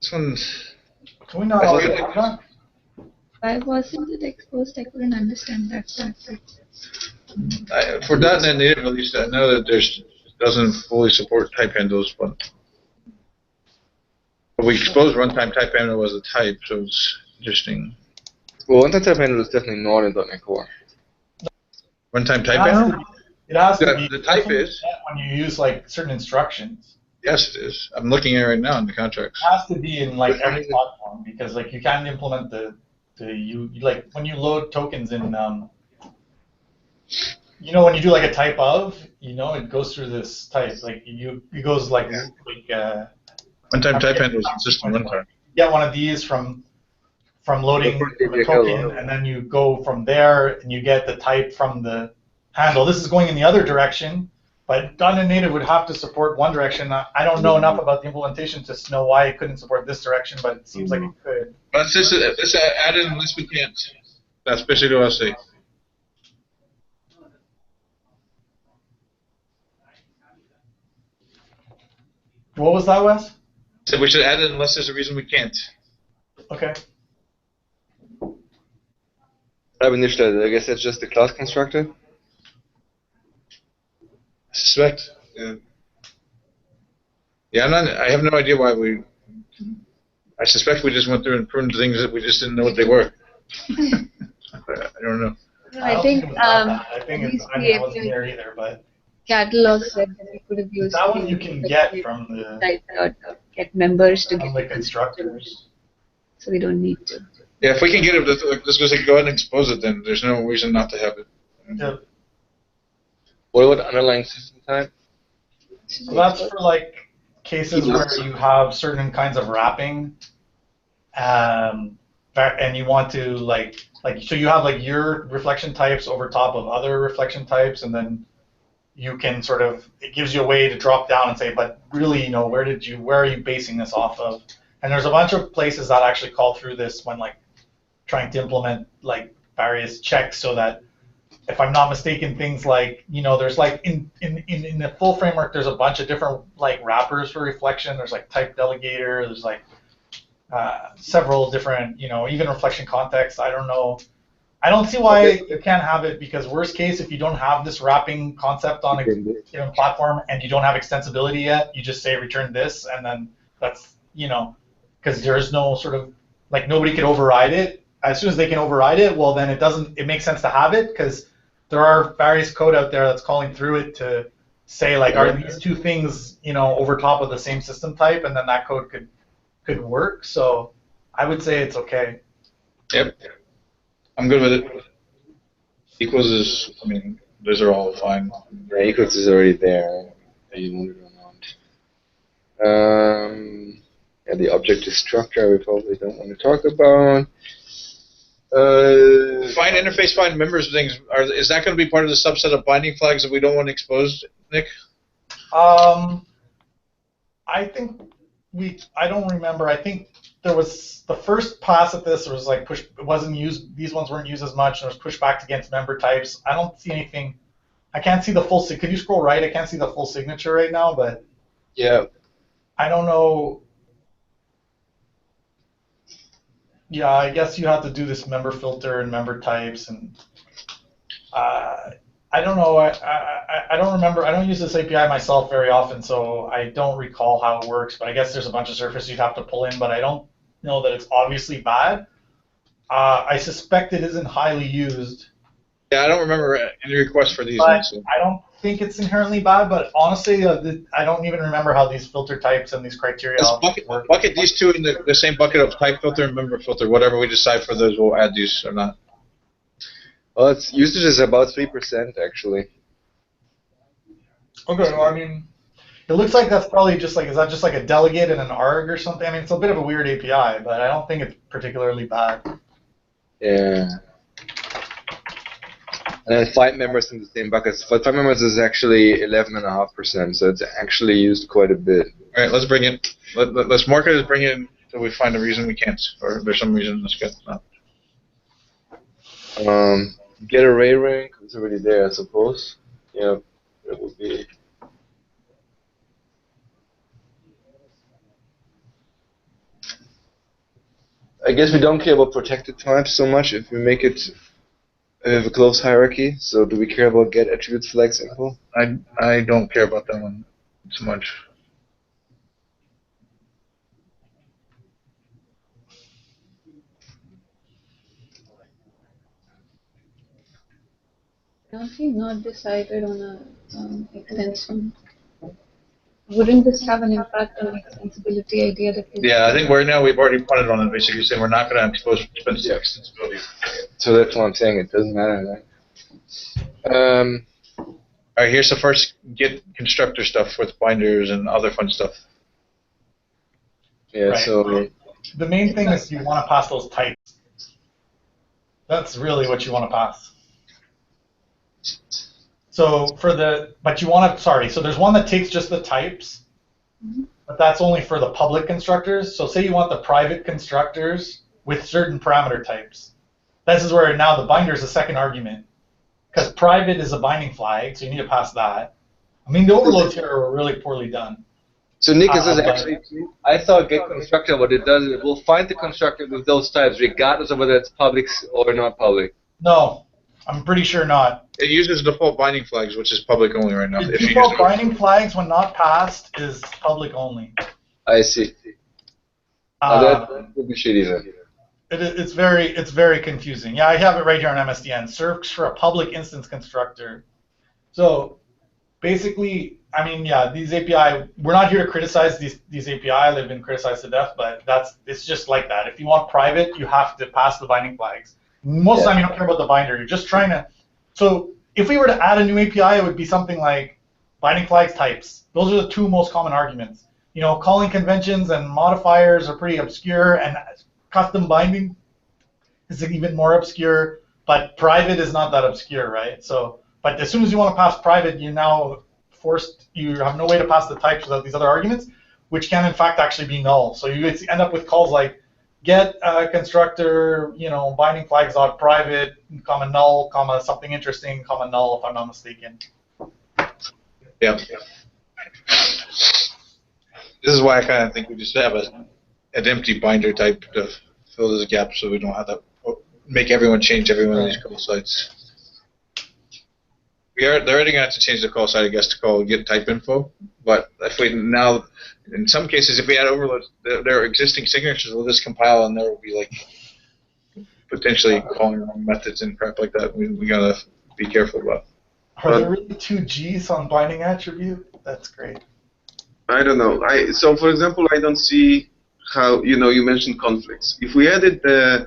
This one. Can we not I already think- have that? Why wasn't it exposed? I couldn't understand that part. For .NET Native, at least, I know that it doesn't fully support type handles, but we exposed runtime type handle as a type, so it's interesting. Well, one type handle is definitely not in .NET Core. Runtime It type has to handle? be. It has to be. The type That's what you is. get when you use like certain instructions. Yes, it is. I'm looking at it right now in the contracts. It has to be in like Which every one is it? platform because like you can't implement you like when you load tokens in when you do like a type of it goes through this type like it goes like Runtime I'm type forgetting handle is the in system sequence, but runtime. you get one of these from loading from a token, and then you go from there and you get the type from the handle. This is going in the other direction, but .NET Native would have to support one direction. I don't know enough about the implementation to know why it couldn't support this direction, but it seems like it could. Let's add it unless we can't. That's basically what I say. What was that, Wes? So we should add it unless there's a reason we can't. Okay. I guess that's just the class constructor. I suspect. Yeah. Yeah, I have no idea why we. I suspect we just went through and pruned things that we just didn't know what they were. I don't know. I think it was that bad. I think at it's, least I the mean, I wasn't API here either, but catalog said that we could have used that one you can get from the get members to from get the constructors. so we don't need to. Yeah, if we can get it, let's go ahead and expose it. Then there's no reason not to have it. Yeah. What about underlying system type? So that's for like cases where you have certain kinds of wrapping, and you want to so you have like your reflection types over top of other reflection types, and then you can it gives you a way to drop down and say, but really, where are you basing this off of? And there's a bunch of places that actually call through this when like trying to implement like various checks so that if I'm not mistaken, things like, there's like in the full framework, there's a bunch of different like wrappers for reflection. There's like type delegator. There's like several different, even reflection context. I don't know. I don't see why you can't have it because worst case, if you don't have this wrapping concept on a given platform and you don't have extensibility yet, you just say return this, and then that's, because there's no like nobody could override it. As soon as they can override it, well, then it makes sense to have it because there are various code out there that's calling through it to say like, are these two things, over top of the same system type, and then that code could work. So I would say it's okay. Yep. I'm good with it. Equals is, those are all fine. Yeah, equals is already there. You move it around. Yeah, the object structure we probably don't want to talk about. Find interface, find members things. Is that going to be part of the subset of binding flags that we don't want exposed, Nick? I think I don't remember. I think there was the first pass at this was like push. It wasn't used. These ones weren't used as much. There was pushbacks against member types. I don't see anything. I can't see the full. Could you scroll right? I can't see the full signature right now, but yeah. I don't know. Yeah, I guess you have to do this member filter and member types, and I don't know. I don't remember. I don't use this API myself very often, so I don't recall how it works. But I guess there's a bunch of surfaces you'd have to pull in, but I don't know that it's obviously bad. I suspect it isn't highly used. Yeah, I don't remember any requests for these But ones. So. I don't think it's inherently bad, but honestly, I don't even remember how these filter types and these criteria work. Bucket these two in the same bucket of type filter and member filter. Whatever we decide for those, we'll add these or not. Well, its usage is about 3% actually. Okay, well, it looks like that's probably is that just like a delegate and an arg or something? It's a bit of a weird API, but I don't think it's particularly bad. Yeah. And then 5 members in the same buckets. But 5 members is actually 11.5%, so it's actually used quite a bit. All right, let's bring it. Let's mark it as bring it until we find a reason we can't, or there's some reason that's good. No. Get array rank is already there, I suppose. Yeah, it would be. I guess we don't care about protected types so much if we make it have a close hierarchy. So do we care about get attributes flags info? I don't care about that one so much. Currently not decided on a extension. Wouldn't this have an impact on the extensibility idea that we Yeah, I think we've already punted on it, basically saying we're not going to expose expensive extensibility. So that's what I'm saying. It doesn't matter. Right? All right, here's the first Git constructor stuff with binders and other fun stuff. Yeah. Right. So The main thing is you want to pass those types. That's really what you want to pass. So but you want to, so there's one that takes just the types, but that's only for the public constructors. So say you want the private constructors with certain parameter types. This is where now the binder is a second argument, because private is a binding flag, so you need to pass that. I mean, the overloads here are really poorly done. So Nick, is this actually true? I thought Get Constructor, what it does is it will find the constructor with those types, regardless of whether it's public or not public. No, I'm pretty sure not. It uses default binding flags, which is public only right now. The If you default use binding flags, when not passed, is public only. I see. That would be shitty then. It's very confusing. Yeah, I have it right here on MSDN. Search for a public instance constructor. So basically, I mean, yeah, these API, we're not here to criticize these API. They've been criticized to death, but it's just like that. If you want private, you have to pass the binding flags. Most of the time, you don't care about the binder. You're just trying to. So if we were to add a new API, it would be something like binding flags types. Those are the two most common arguments. You know, calling conventions and modifiers are pretty obscure, and custom binding is even more obscure. But private is not that obscure, right? So, but as soon as you want to pass private, you have no way to pass the types without these other arguments, which can in fact actually be null. So you end up with calls like get constructor, binding flags dot private, comma null, comma something interesting, comma null, if I'm not mistaken. Yeah. This is why I kind of think we just have an empty binder type to fill those gaps, so we don't have to make everyone change every one of these call sites. They're already going to have to change the call site, I guess, to call get type info. But if we now, in some cases, if we add overloads, there are existing signatures will just compile, and there will be like potentially calling wrong methods and crap like that. We gotta be careful about. Are there really two G's on binding attribute? That's great. I don't know. So for example, I don't see how you mentioned conflicts. If we added the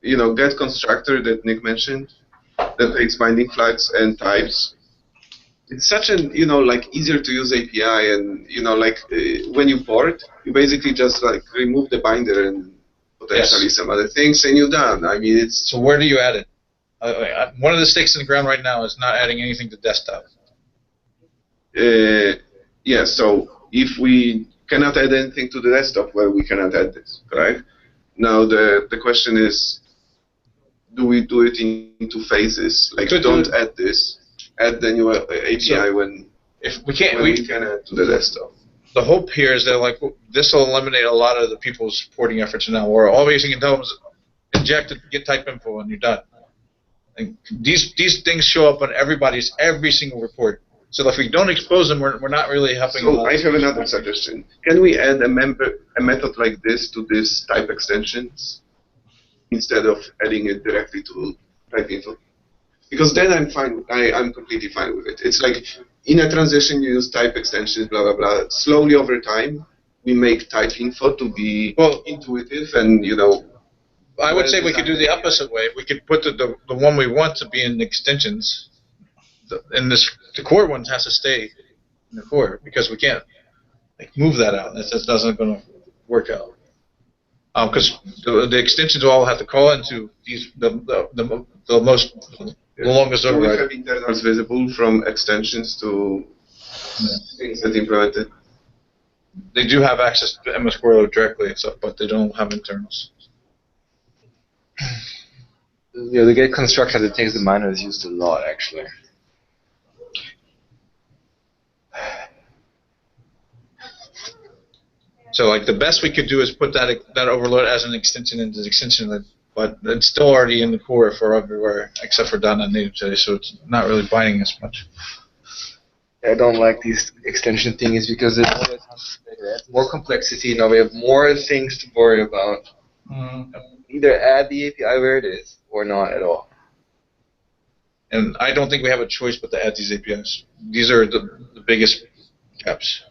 get constructor that Nick mentioned, that takes binding flags and types. It's such an easier to use API, and when you port, you basically just remove the binder and potentially some other things, and you're done. I mean, it's so. Where do you add it? One of the stakes in the ground right now is not adding anything to desktop. Yeah. So if we cannot add anything to the desktop, well, we cannot add this, correct? Now the question is, do we do it into phases? Like, don't add this, add the new API when we can add to the desktop. The hope here is that this will eliminate a lot of the people's porting efforts now. Where all you can tell them is inject it, get type info, and you're done. And these things show up on every single report. So if we don't expose them, we're not really helping. So I have another suggestion. Can we add a method like this to this type extensions, instead of adding it directly to type info? Because then I'm fine. I'm completely fine with it. It's like in a transition, you use type extensions, blah blah blah. Slowly over time, we make type info to be intuitive, and I would say we could do the opposite way. We could put the one we want to be in extensions, the core one has to stay in the core, because we can't move that out. That just doesn't going to work out. Because the extensions all have to call into the longest override. Do we have internals visible from extensions to things that implemented? They do have access to MS Squirrel directly, but they don't have internals. Yeah, the get constructor that takes the minor is used a lot, actually. So the best we could do is put that overload as an extension into the extension, but it's still already in the core for everywhere except for .NET Native today, so it's not really binding as much. I don't like these extension things because it always adds more complexity. Now we have more things to worry about. Mm-hmm. Either add the API where it is or not at all. And I don't think we have a choice but to add these APIs. These are the biggest gaps.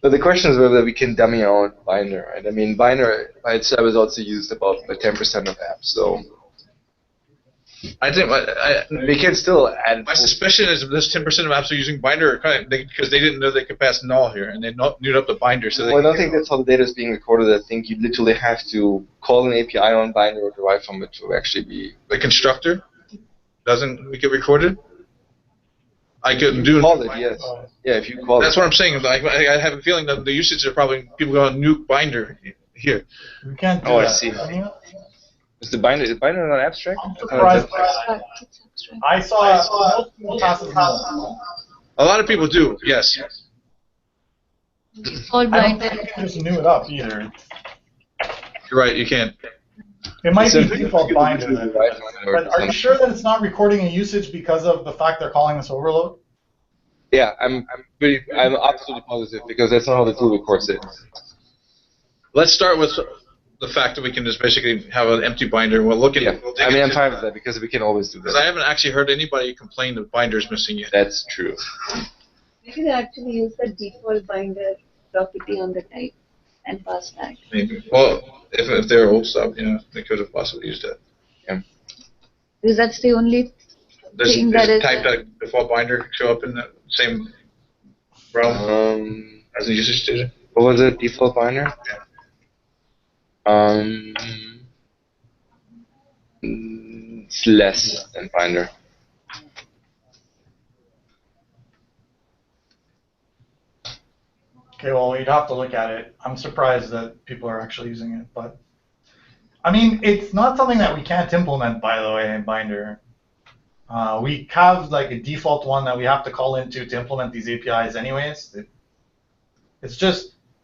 But the question is whether we can dummy out Binder, right? I mean, Binder by itself is also used about by 10% of apps, so I think we can still add. my suspicion is this 10% of apps are using Binder because they didn't know they could pass null here, and they knew up the Binder. So Well, I don't think that's how the data is being recorded. I think you literally have to call an API on Binder or derive from it to actually be. the constructor doesn't make it recorded. I could do. Call it, yes. Yeah, if you call That's it. what I'm saying. Like, I have a feeling that the usage are probably people going to nuke Binder here. We can't do Oh, I that. see. mean, Is Binder not abstract? I'm I thought surprised. it was abstract. It's abstract. I saw most people passes null. A lot of people do. Yes. All I don't binder. think you can just new it up either. You're right. You can't. It might So be if you default could binder. do then. the right one or But are you sure that it's not recording a usage because of the fact they're calling this overload? Yeah, I'm absolutely positive because that's not how the tool records it. Let's start with the fact that we can just basically have an empty Binder. We'll look at. Yeah, We'll dig I mean, I'm into- fine with that because we can always do Because I that. haven't actually heard anybody complain that Binder's missing yet. That's true. Maybe they actually use the default binder property on the type and pass that. Maybe. Well, if they're old stuff, yeah, they could have possibly used that. Because that's the only Does Thing that is- type that default Binder show up in the same realm as the usage data? What was it? Default Binder? It's less than Binder. Okay, well, you'd have to look at it. I'm surprised that people are actually using it, but I mean, it's not something that we can't implement, by the way, in Binder. We have like a default one that we have to call into to implement these APIs anyways.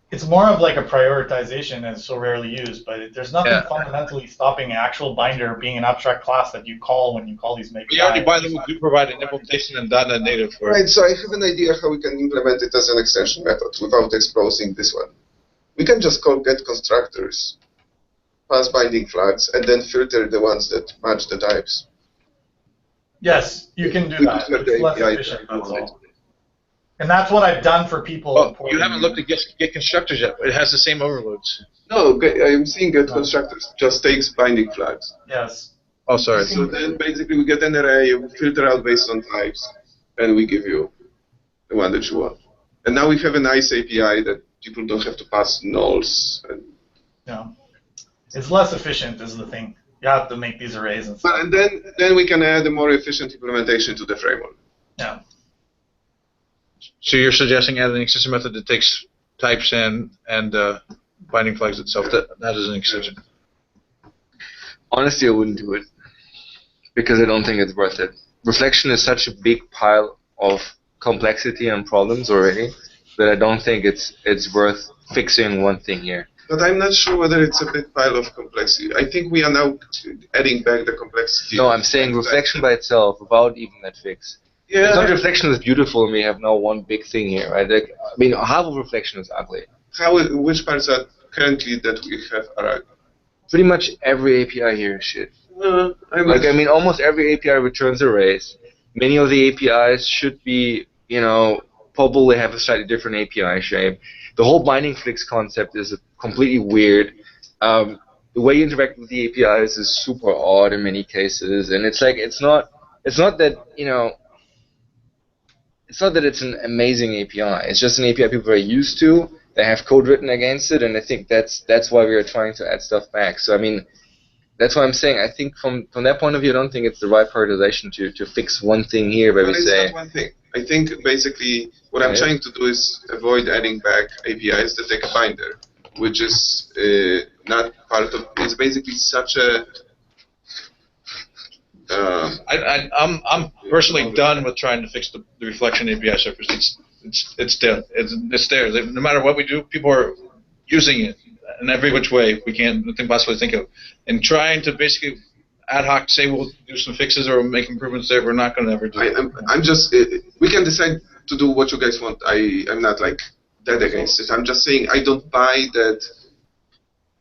It's more of like a prioritization and it's so rarely used, but there's nothing Yeah. fundamentally stopping an actual Binder being an abstract class that you call when you call these APIs. We already, by the way, do provide an implementation in .NET Native for it. Right, so I have an idea how we can implement it as an extension method without exposing this one. We can just call get constructors, pass binding flags, and then filter the ones that match the types. Yes, you can do We that. could have It's the less API efficient, to that's do it. all. And that's what I've done for people. Well, you importing- haven't looked at get constructors yet. It has the same overloads. No, I'm seeing get constructors just takes binding flags. Yes. Oh, sorry. So then basically we get an array, we filter out based on types, and we give you the one that you want. And now we have a nice API that people don't have to pass nulls. And, Yeah. It's less efficient is the thing. You have to make these arrays and stuff. and then we can add a more efficient implementation to the framework. Yeah. So you're suggesting adding an extension method that takes types and binding flags itself. That is an extension. Honestly, I wouldn't do it because I don't think it's worth it. Reflection is such a big pile of complexity and problems already that I don't think it's worth fixing one thing here. But I'm not sure whether it's a big pile of complexity. I think we are now adding back the complexity. No, I'm saying reflection by itself without even that fix. Yeah. It's not reflection is beautiful and we have now one big thing here, right? Like, I mean, half of reflection is ugly. Which parts are currently that we have are Pretty much every API here is shit. I mean, almost every API returns arrays. Many of the APIs should be, probably have a slightly different API shape. The whole binding flicks concept is completely weird. The way you interact with the APIs is super odd in many cases, and it's like it's not that it's not that it's an amazing API. It's just an API people are used to. They have code written against it, and I think that's why we are trying to add stuff back. So I mean, that's why I'm saying I think from that point of view, I don't think it's the right prioritization to fix one thing here where we But it's say not one thing. I think basically what I'm Yeah. trying to do is avoid adding back APIs that take a binder, which is not part of. It's basically such a. I'm personally done with trying to fix the reflection API surface. It's there. It's there. No matter what we do, people are using it in every which way we can possibly think of, and trying to basically ad hoc say we'll do some fixes or make improvements there. We're not going to ever do it. I'm just. We can decide to do what you guys want. I'm not like dead against it. I'm just saying I don't buy that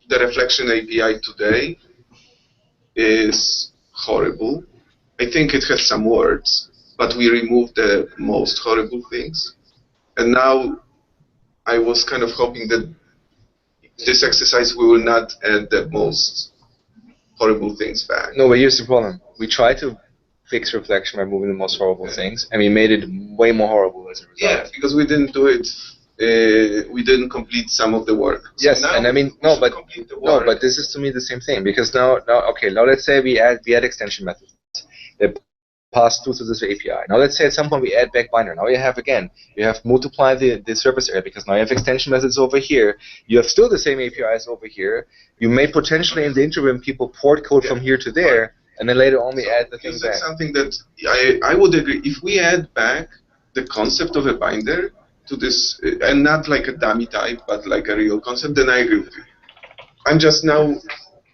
the reflection API today is horrible. I think it has some words, but we removed the most horrible things. And now I was kind of hoping that this exercise we will not add the most horrible things back. No, but here's the problem. We tried to fix reflection by moving the most horrible things, and we made it way more horrible as a result. Yeah, because we didn't do it. We didn't complete some of the work. So Yes, now and I mean, we no, should but complete the no, work. but this is to me the same thing, because now, okay, now let's say we add extension methods that pass through to this API. Now let's say at some point we add back binder. Now you have multiply the surface area, because now you have extension methods over here. You have still the same APIs over here. You may potentially in the interim people port code from here to there, and then later on we add the thing Is back. that something that I would agree. If we add back the concept of a binder to this, and not like a dummy type, but like a real concept, then I agree with you. I'm just now,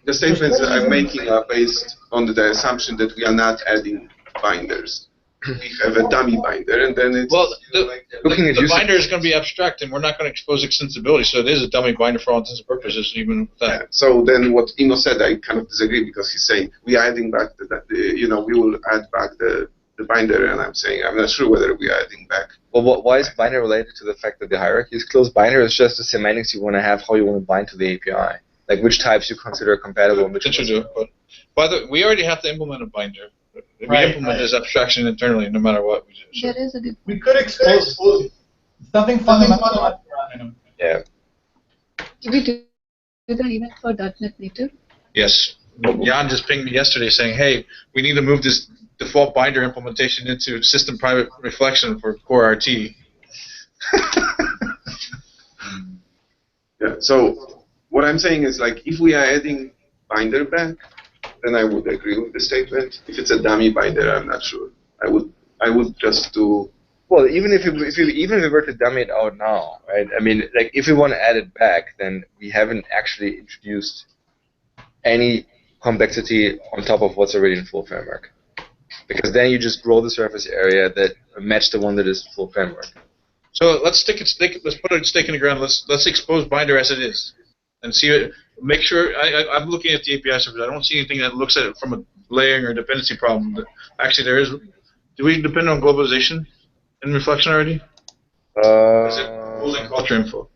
the statements that I'm making are based on the assumption that we are not adding binders. We have a dummy binder, and then it's Well, Looking at the usage- binder is going to be abstract, and we're not going to expose extensibility, so it is a dummy binder for all intents and purposes, even with that. Yeah. So then what Ino said, I kind of disagree, because he's saying we are adding back we will add back the binder, and I'm saying I'm not sure whether we are adding back. Well, why is binder related to the fact that the hierarchy is closed? Binder is just the semantics you want to have, how you want to bind to the API. Like which types you consider compatible. and which Potentially ones do, but by the we already have to implement a binder. We Right, implement right. this abstraction internally, no matter what we do. So. There is a good. We could expose something fundamental. Yeah. Did we do that even for .NET Native? Yes. Jan just pinged me yesterday saying, hey, we need to move this default binder implementation into system private reflection for core RT. Yeah. So what I'm saying is, like, if we are adding binder back, then I would agree with the statement. If it's a dummy binder, I'm not sure. I would just do. Well, even if we were to dummy it out now, right? I mean, like if we want to add it back, then we haven't actually introduced any complexity on top of what's already in full framework. Because then you just grow the surface area that match the one that is full framework. So let's put a stake in the ground. Let's expose binder as it is, and see it. Make sure I'm looking at the API servers. I don't see anything that looks at it from a layering or dependency problem. Actually, there is. Do we depend on globalization in reflection already? Or is it holding culture info?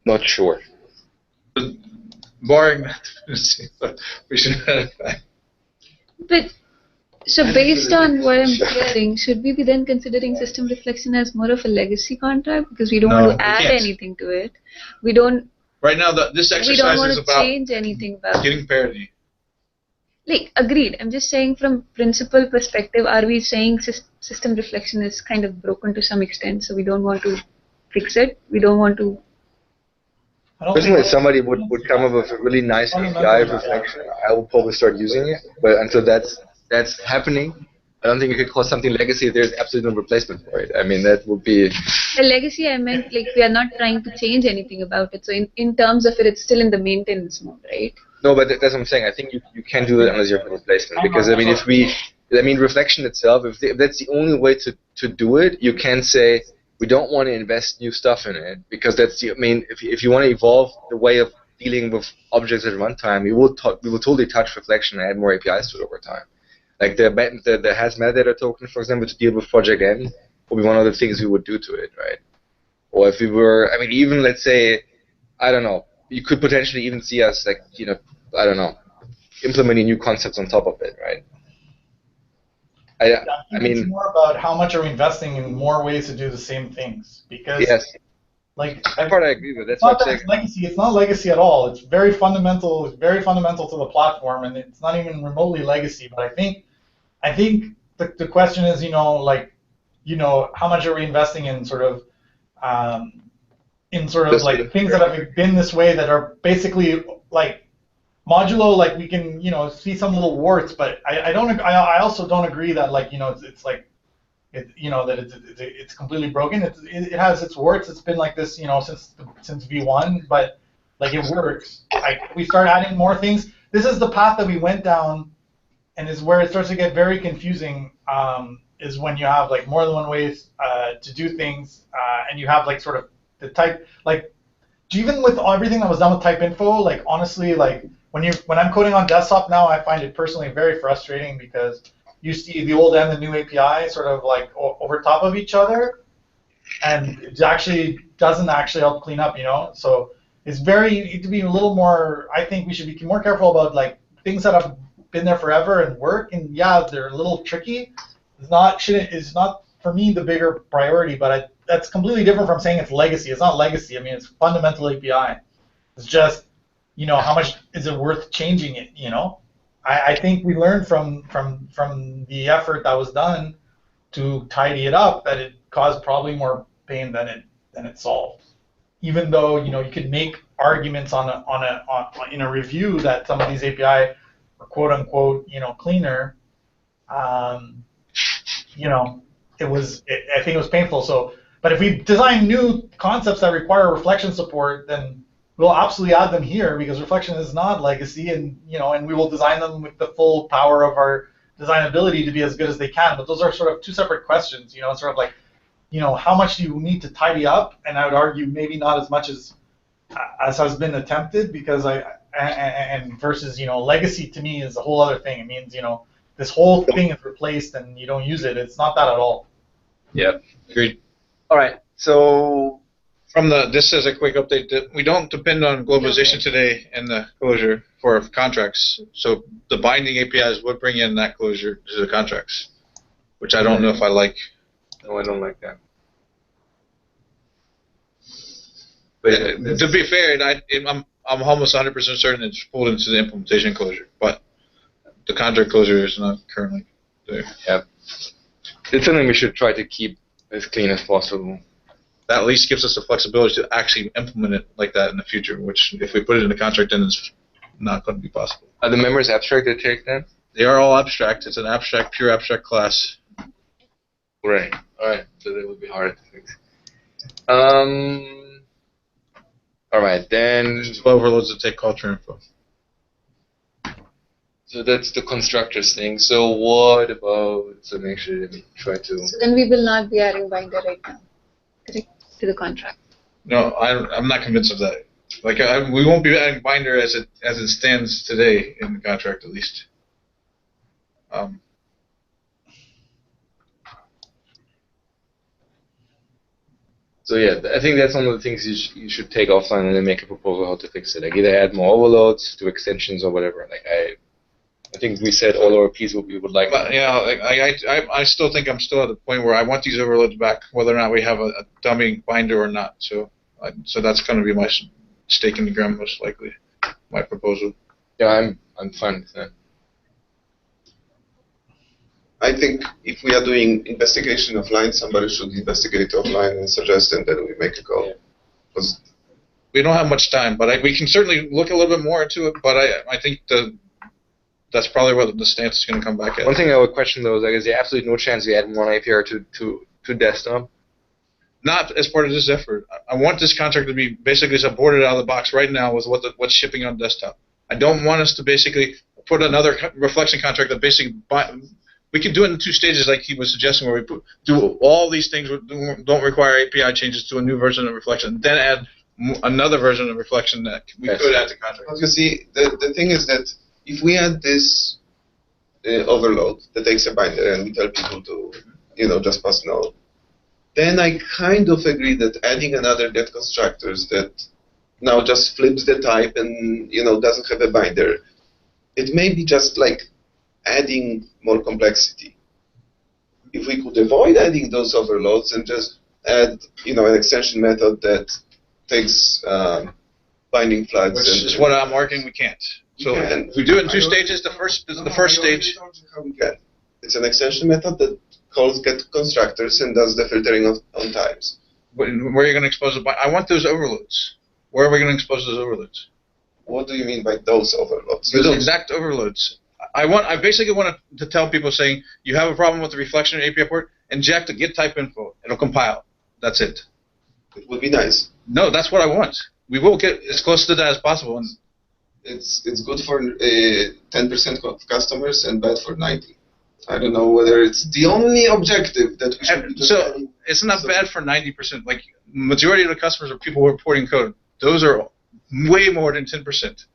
Not sure. Barring that dependency, but we should add it back. But so based on what I'm hearing, should we be then considering system reflection as more of a legacy contract because we don't No, want to we add can't. anything to it? We don't. Right now, this We don't exercise want is to about change anything about it. getting parity. Like, agreed. I'm just saying from principle perspective, are we saying system reflection is kind of broken to some extent, so we don't want to fix it? We don't want to. Personally, if somebody would come up with a really nice API of reflection, I will probably start using it. But until that's happening, I don't think you could call something legacy if there's absolutely no replacement for it. I mean, that would be. The legacy, I meant like we are not trying to change anything about it. So in terms of it, it's still in the maintenance mode, right? No, but that's what I'm saying. I think you can't do it unless you have a replacement. Because, I mean, reflection itself, if that's the only way to do it, you can say, we don't want to invest new stuff in it, because that's the, I mean, if you want to evolve the way of dealing with objects at runtime, we will totally touch reflection and add more APIs to it over time. Like the has metadata token, for example, to deal with Project N will be one of the things we would do to it, right? Or if we were, I mean, even let's say, I don't know, you could potentially even see us like, I don't know, implementing new concepts on top of it, right? I mean, it's more about how much are we investing in more ways to do the same things, because yes, like that part I agree with. That's it's not what I'm that saying. it's legacy. It's not legacy at all. It's very fundamental. It's very fundamental to the platform, and it's not even remotely legacy. But I think the question is, how much are we investing in sort of like things that have been this way that are basically like modulo, like we can see some little warts, but I also don't agree that it's like that it's completely broken. It has its warts. It's been like this since V1, but like it works. Like we start adding more things. This is the path that we went down, and is where it starts to get very confusing. Is when you have like more than one ways to do things, and you have like sort of the type, like even with everything that was done with type info, like honestly, like when I'm coding on desktop now, I find it personally very frustrating because you see the old and the new API sort of like over top of each other, and it actually doesn't actually help clean up, So it's you need to be a little more. I think we should be more careful about like things that have been there forever and work, and yeah, they're a little tricky. It's not for me the bigger priority, but that's completely different from saying it's legacy. It's not legacy. I mean, it's fundamental API. It's just, how much is it worth changing it? I think we learned from the effort that was done to tidy it up that it caused probably more pain than it solved. Even though you could make arguments in a review that some of these API are quote unquote cleaner. I think it was painful. So, but if we design new concepts that require reflection support, then we'll absolutely add them here because reflection is not legacy, and we will design them with the full power of our designability to be as good as they can. But those are sort of two separate questions. It's sort of like, how much do you need to tidy up? And I would argue maybe not as much as has been attempted, because versus legacy to me is a whole other thing. It means this whole thing is replaced and you don't use it. It's not that at all. Yeah, Agreed. all right. So This is a quick update. That we don't depend on globalization today and the closure for contracts. So the binding APIs would bring in that closure to the contracts, which I don't know if I like. no, I don't like that. To be fair, I'm almost 100% certain it's pulled into the implementation closure, but the contract closure is not currently there. Yeah, it's something we should try to keep as clean as possible. That at least gives us the flexibility to actually implement it like that in the future, which if we put it in the contract, then it's not going to be possible. Are the members abstracted take then? They are all abstract. It's an pure abstract class. Right. All right. So that would be hard to fix. All right, then. There's 12 overloads that take culture info. So that's the constructors thing. So what about? So make sure that we try to. So then we will not be adding binder right now, correct, to the contract. No, I'm not convinced of that. Like we won't be adding binder as it stands today in the contract, at least. So yeah, I think that's one of the things you should take offline and then make a proposal how to fix it. Like either add more overloads, do extensions or whatever. Like I think we said all our piece what we would like. But yeah, I still think I'm still at the point where I want these overloads back, whether or not we have a dummy binder or not. So that's going to be my stake in the ground, most likely, my proposal. Yeah, I'm fine with that. I think if we are doing investigation offline, somebody should investigate offline and suggest, and then we make a call. Yeah. We don't have much time, but we can certainly look a little bit more into it. But I think that's probably what the stance is going to come back at. One thing I would question though is like, is there absolutely no chance we add more APR to desktop? Not as part of this effort. I want this contract to be basically supported out of the box right now with what's shipping on desktop. I don't want us to basically put another reflection contract that basically we can do it in 2 stages like he was suggesting, where we do all these things don't require API changes to a new version of reflection, then add another version of reflection that we could add to contract. You see, the thing is that if we add this overload that takes a binder and we tell people to, just pass no, then I kind of agree that adding another get constructors that now just flips the type and, doesn't have a binder, it may be just like adding more complexity. If we could avoid adding those overloads and just add, an extension method that takes binding flags. Which is what I'm arguing we can't. So if we do it in 2 stages. The first stage. How we can. It's an extension method that calls get constructors and does the filtering on types. Where are you going to expose the I want those overloads. Where are we going to expose those overloads? What do you mean by those overloads? Those exact overloads. I basically want to tell people saying, you have a problem with the reflection API port, inject a get type info. It'll compile. That's it. It would be nice. No, that's what I want. We will get as close to that as possible. And it's good for 10% of customers and bad for 90%. I don't know whether it's the only objective that we should be so it's not bad for 90%. Like, majority of the customers are people who are porting code. Those are way more than 10%.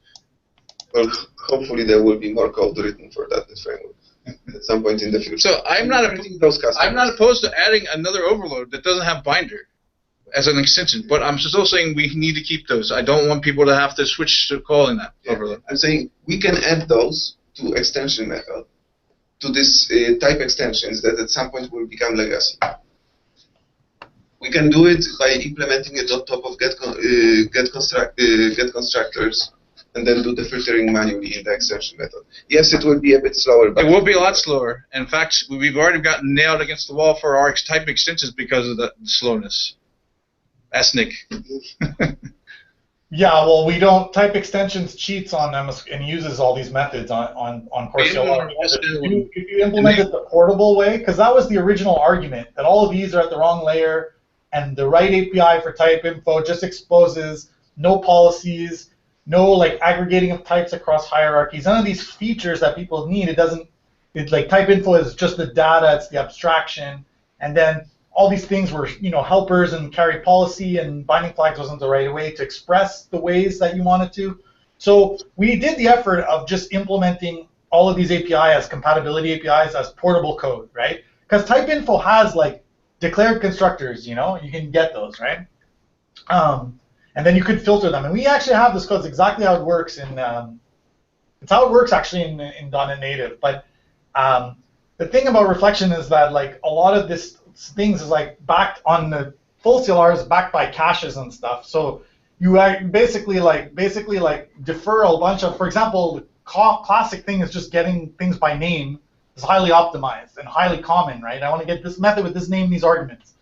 Well, hopefully there will be more code written for that framework at some point in the future. So I'm not opposed to adding another overload that doesn't have binder as an extension, but I'm still saying we need to keep those. I don't want people to have to switch to calling that overload. I'm saying we can add those to extension method, to this type extensions that at some point will become legacy. We can do it by implementing it on top of get constructors, and then do the filtering manually in the extension method. Yes, it will be a bit slower, but it will be a lot slower. In fact, we've already gotten nailed against the wall for our type extensions because of the slowness. Ask Nick. Yeah, well, we don't. Type extensions cheats on them and uses all these methods on Core CLR. If you implement it the portable way, because that was the original argument, that all of these are at the wrong layer, and the right API for type info just exposes no policies, no like aggregating of types across hierarchies. None of these features that people need. It doesn't. It's like type info is just the data. It's the abstraction, and then all these things were, helpers and carry policy, and binding flags wasn't the right way to express the ways that you wanted to. So we did the effort of just implementing all of these APIs as compatibility APIs as portable code, right? Because type info has like declared constructors, you can get those, right? And then you could filter them. And we actually have this code. It's exactly how it works it's how it works actually in .NET Native. But the thing about reflection is that like a lot of this things is like backed on the full CLR is backed by caches and stuff. So you basically defer a bunch of, for example, the classic thing is just getting things by name is highly optimized and highly common, right? I want to get this method with this name, these arguments,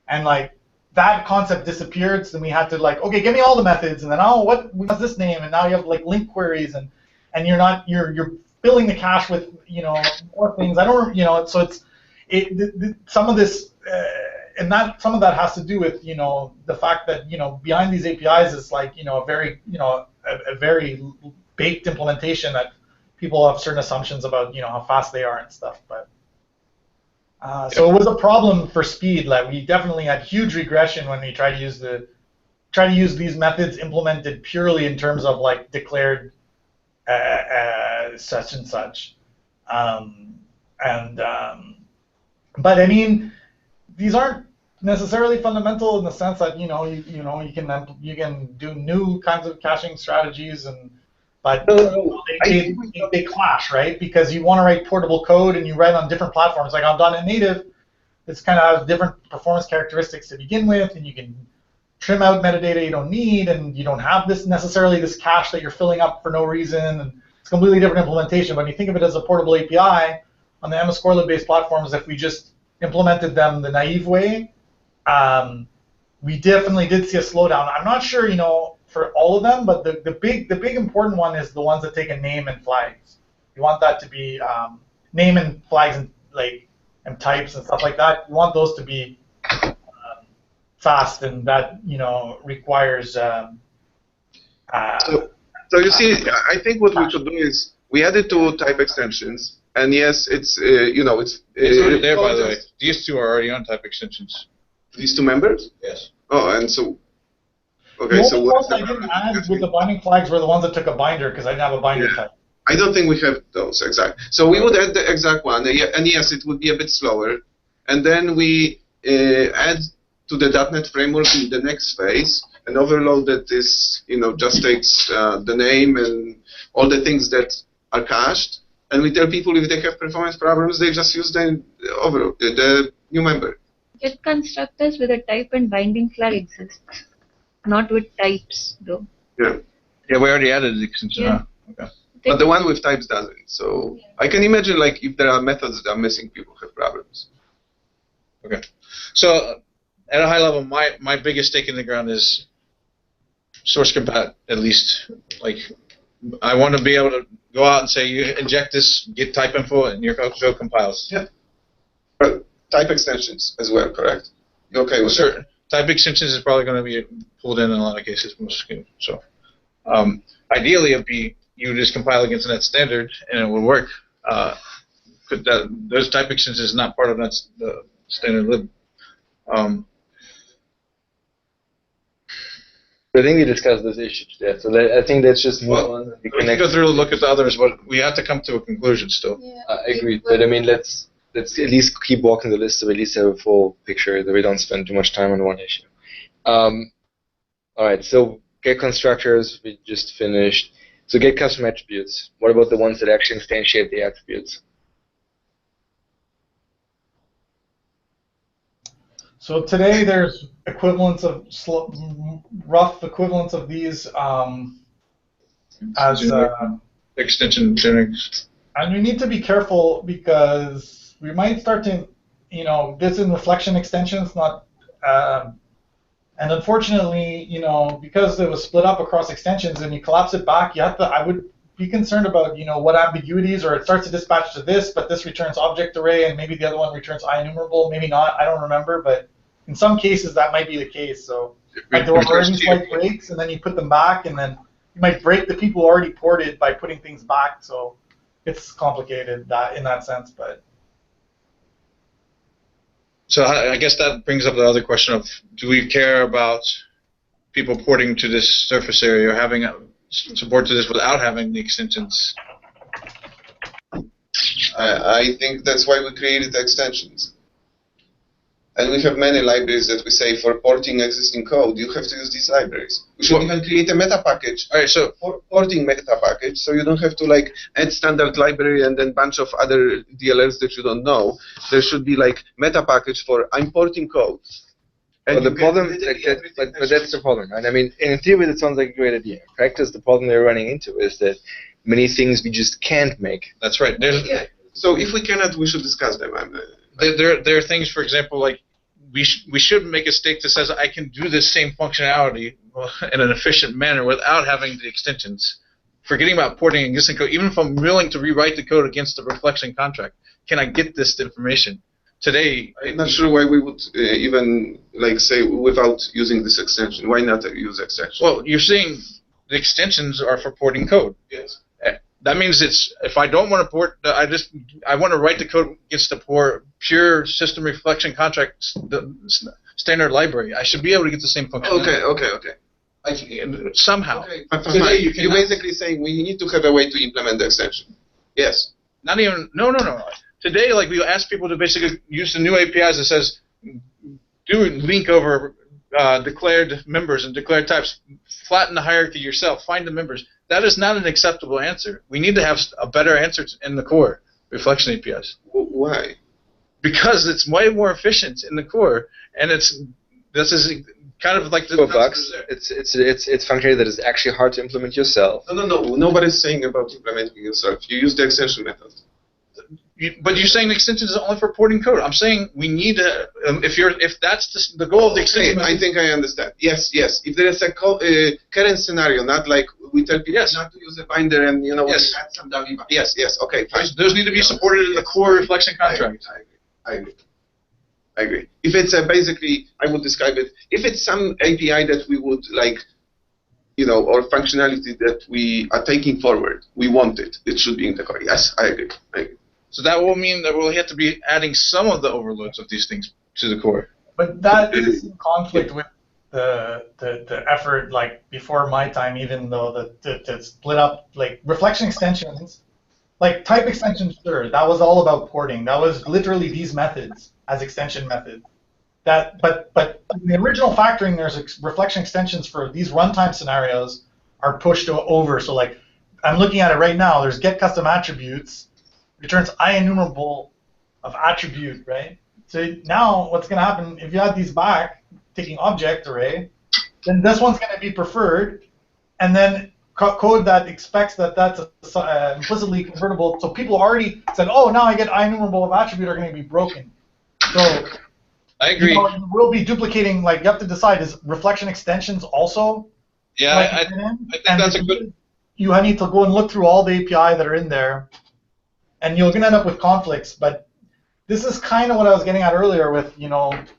and like that concept disappeared. So then we had to like, okay, give me all the methods, and then what's this name, and now you have like link queries, and you're filling the cache with more things. So it's. Some of this, and some of that has to do with the fact that behind these APIs is like a very a very baked implementation that people have certain assumptions about how fast they are and stuff. But so it was a problem for speed. Like we definitely had huge regression when we tried to use these methods implemented purely in terms of like declared such and such, But I mean, these aren't necessarily fundamental in the sense that you can do new kinds of caching strategies, but they clash, right? Because you want to write portable code and you write on different platforms. Like on .NET Native, it's kind of has different performance characteristics to begin with, and you can trim out metadata you don't need, and you don't have this cache that you're filling up for no reason, and it's a completely different implementation. But when you think of it as a portable API, on the MS Corelib-based platforms, if we just implemented them the naive way, we definitely did see a slowdown. I'm not sure, for all of them, but the big important one is the ones that take a name and flags. You want that to be name and flags and types and stuff like that. You want those to be fast, and that requires. So you see, I think what we should do is we added two type extensions. And yes, it's it's already there, by the way. These two are already on type extensions. These two members? Yes. Oh, and so okay. The So only ones I didn't add with the binding flags were the ones that took a binder because I didn't have a binder type. I don't think we have those exact. So we would add the exact one, and yes, it would be a bit slower. And then we add to the .NET framework in the next phase an overload that is just takes the name and all the things that are cached. And we tell people if they have performance problems, they just use the new member. Get constructors with a type and binding flag exists, not with types though. Yeah. Yeah, we already added the extension. Yeah. Okay. But the one with types doesn't. So I can imagine like if there are methods that are missing, people have problems. Okay. So at a high level, my biggest stake in the ground is source compat. At least like I want to be able to go out and say, you inject this, get type info, and your code compiles. Yeah. But type extensions as well, correct? You okay with certain type extensions is probably going to be pulled in a lot of cases. So ideally, it'd be you just compile against net standard and it would work. Those type extensions is not part of the standard lib. I think we discussed this issue today, so I think that's just move Well, on. We can go through and look at the others, but we have to come to a conclusion still. Yeah. I agree, but I mean, let's at least keep walking the list so we at least have a full picture, that we don't spend too much time on one issue. All right, so get constructors, we just finished. So get custom attributes. What about the ones that actually instantiate the attributes? So today there's equivalents of rough equivalents of these as Extension Linux. and we need to be careful because we might start to, this in reflection extensions, not, and unfortunately, because it was split up across extensions and you collapse it back, I would be concerned about, what ambiguities, or it starts to dispatch to this, but this returns object array, and maybe the other one returns IEnumerable, maybe not, I don't remember, but in some cases that might be the case. So like there were already slight breaks, and then you put them back, and then you might break the people who already ported by putting things back. So it's complicated in that sense, but. So I guess that brings up the other question of, do we care about people porting to this surface area or having support to this without having the extensions? I think that's why we created extensions. And we have many libraries that we say for porting existing code, you have to use these libraries. We should even create a meta package. All right, so For porting meta package, so you don't have to like add standard library and then bunch of other DLLs that you don't know. There should be like meta package for I'm porting code. Well, the problem, but that's the problem, right? I mean, in theory, that sounds like a great idea. In practice, the problem they're running into is that many things we just can't make. that's right. Yeah. So if we cannot, we should discuss them. There are things, for example, like we should make a stake that says I can do this same functionality in an efficient manner without having the extensions. Forgetting about porting existing code, even if I'm willing to rewrite the code against the reflection contract, can I get this information? Today, I'm not sure why we would even like say without using this extension. Why not use extension? well, you're saying the extensions are for porting code. Yes. That means if I don't want to port, I want to write the code against the pure system reflection contract, the standard library. I should be able to get the same functionality. Okay. Somehow. Okay. Today you You're cannot. basically saying we need to have a way to implement the extension. Yes. Not even. No. Today, like we ask people to basically use the new APIs that says do link over declared members and declared types, flatten the hierarchy yourself, find the members. That is not an acceptable answer. We need to have a better answer in the core reflection APIs. Why? Because it's way more efficient in the core, and this is kind of like the bugs. It's functionality that is actually hard to implement yourself. No. Nobody's saying about implementing yourself. You use the extension method. But you're saying the extension is only for porting code. I'm saying we need to. If that's the goal of the extension, I think I understand. Yes. If there is a current scenario, not like we tell people not to use a binder and Yes. add some dummy. Yes. Okay. Fine. those need to be supported in the core reflection contract. I agree. If it's basically, I would describe it. If it's some API that we would like, or functionality that we are taking forward, we want it. It should be in the core. Yes, I agree. So that will mean that we'll have to be adding some of the overloads of these things to the core. But that is in conflict with the effort, like before my time, even though the split up, like reflection extensions, like type extensions, sure, that was all about porting. That was literally these methods as extension methods. But in the original factoring, there's reflection extensions for these runtime scenarios are pushed over. So like I'm looking at it right now. There's get custom attributes. Returns IEnumerable of attribute, right? So now what's going to happen if you add these back, taking object array, then this one's going to be preferred, and then code that expects that that's implicitly convertible. So people already said, oh, now I get IEnumerable of attribute are going to be broken. So I agree. You will be duplicating, like you have to decide, is reflection extensions also? Yeah, like, I think that's a good. You need to go and look through all the API that are in there. And you're going to end up with conflicts, but this is kind of what I was getting at earlier with,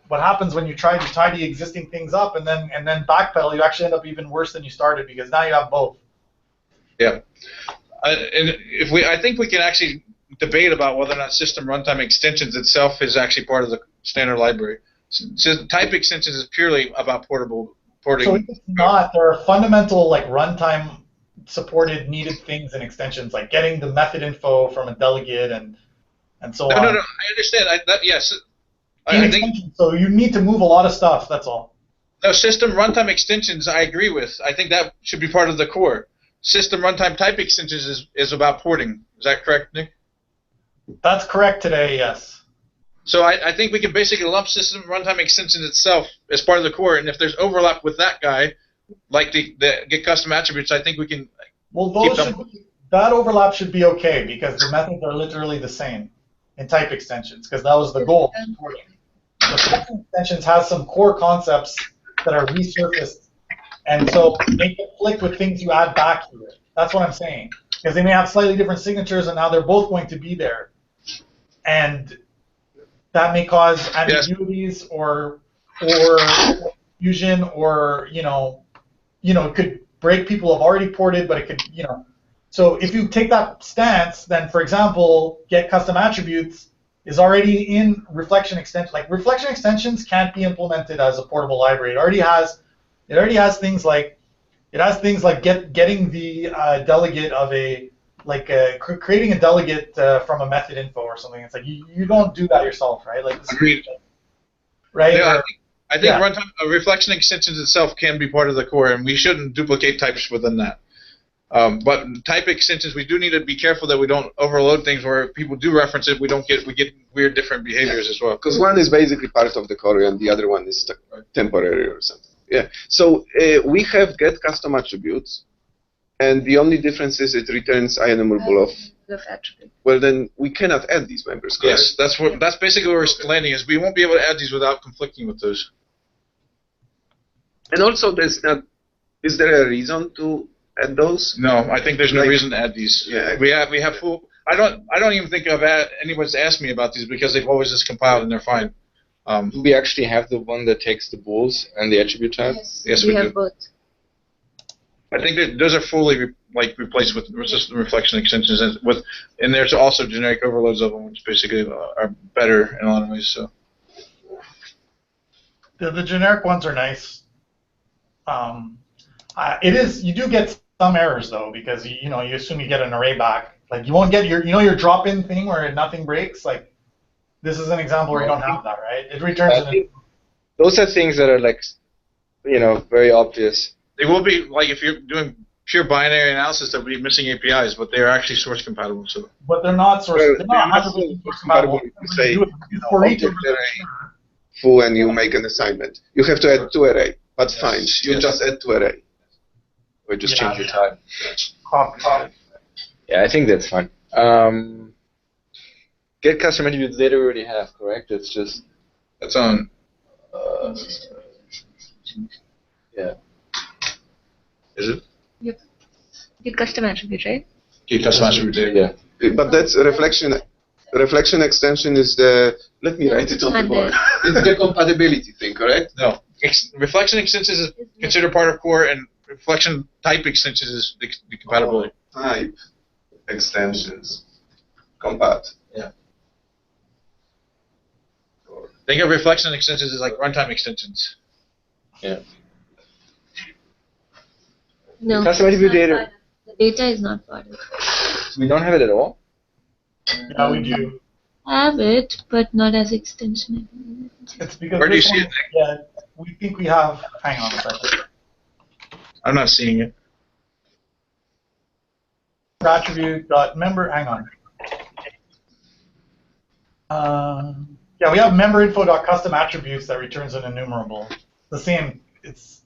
what happens when you try to tidy existing things up and then backpedal, you actually end up even worse than you started because now you have both. Yeah. And I think we can actually debate about whether or not system runtime extensions itself is actually part of the standard library. So type extensions is purely about portable porting. So if it's not, there are fundamental like runtime supported needed things and extensions, like getting the method info from a delegate and so on. No. I understand. Yes. In I think extensions, so you need to move a lot of stuff. That's all. no system runtime extensions. I agree with. I think that should be part of the core. System runtime type extensions is about porting. Is that correct, Nick? That's correct today. Yes. So I think we can basically lump system runtime extensions itself as part of the core, and if there's overlap with that guy, like the get custom attributes, I think we can. Well, that overlap should be okay because the methods are literally the same in type extensions because that was the goal. The type extensions has some core concepts that are resurfaced, and so they conflict with things you add back to it. That's what I'm saying because they may have slightly different signatures, and now they're both going to be there, and that may cause ambiguities or confusion, or it could break people who have already ported, but it could So if you take that stance, then for example, get custom attributes is already in reflection extension. Like reflection extensions can't be implemented as a portable library. It already has things like getting the delegate of creating a delegate from a method info or something. It's like you don't do that yourself, right? Like Agreed. Right? Yeah, I think runtime reflection extensions itself can be part of the core, and we shouldn't duplicate types within that. But type extensions, we do need to be careful that we don't overload things where people do reference it. We get weird different behaviors as well. Because one is basically part of the core and the other one is temporary or something. Yeah. So we have get custom attributes, and the only difference is it returns enumerable of. Attribute. Well, then we cannot add these members. Correct? Yes, that's basically where we're landing. Is we won't be able to add these without conflicting with those. And also, is there a reason to add those? No, I think there's no reason to add these. Yeah. We have full. I don't even think anyone's asked me about these because they've always just compiled and they're fine. Do we actually have the one that takes the bools and the attribute type? Yes, we we have do. both. I think that those are fully replaced with system reflection extensions, and there's also generic overloads of them, which basically are better in a lot of ways. So the generic ones are nice. You do get some errors though because you assume you get an array back. Like you won't get your drop-in thing where nothing breaks. Like this is an example where you don't have that, right? It returns Those are things that are very obvious. they will be like if you're doing pure binary analysis, they'll be missing APIs, but they're actually source compatible. So, but they're not source. They're not 100% source compatible. Say For each object array full and you make an assignment. You have to add 2 array, but fine. You just add 2 array. Or just change your type. Copy. Yeah, I think that's fine. Get custom attributes data we already have, correct? It's just that's on. Yeah. Is it? Yep. Get custom attribute, right? Get custom attribute data. Yeah. But that's a reflection. Reflection extension is the. Let me write it on the board. It's the compatibility thing, correct? No. Reflection extensions is considered part of core, and reflection type extensions is the compatibility. Type extensions. Compat. Yeah. Think of reflection extensions as like runtime extensions. Yeah. No. Custom attribute data. The data is not part of it. We don't have it at all? Yeah, we do. Have it, but not as extension. It's because Where do you this see one- it? Yeah, we think we have. Hang on a second. I'm not seeing it. Attribute dot member. Hang on. Yeah, we have member info dot custom attributes that returns an enumerable. The same. It's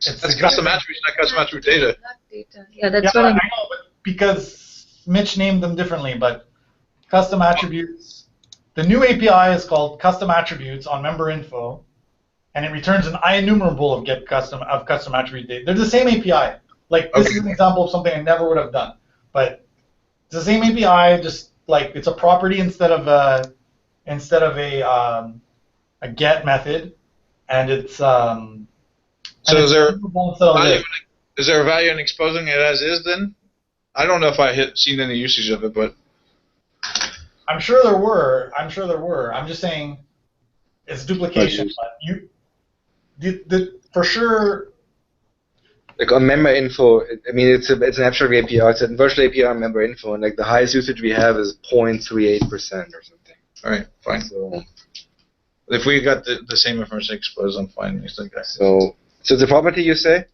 That's custom attributes, not custom attribute data. Not data. Yeah, that's yeah, what I I mean. know, but because Mitch named them differently, but custom attributes. The new API is called custom attributes on member info, and it returns an IEnumerable of get custom attribute data. They're the same API. Like this is an example of something I never would have done, but it's the same API. Just like it's a property instead of a get method, and it's So is there value is there a value in exposing it as is then? I don't know if I seen any usage of it, but I'm sure there were. I'm just saying it's duplication. But for sure. Like on member info, I mean it's an abstract API, it's a virtual API on member info, and like the highest usage we have is 0.38% or something. All right, fine. So If we got the same information exposed, I'm fine. It's like that. so it's a property, you say?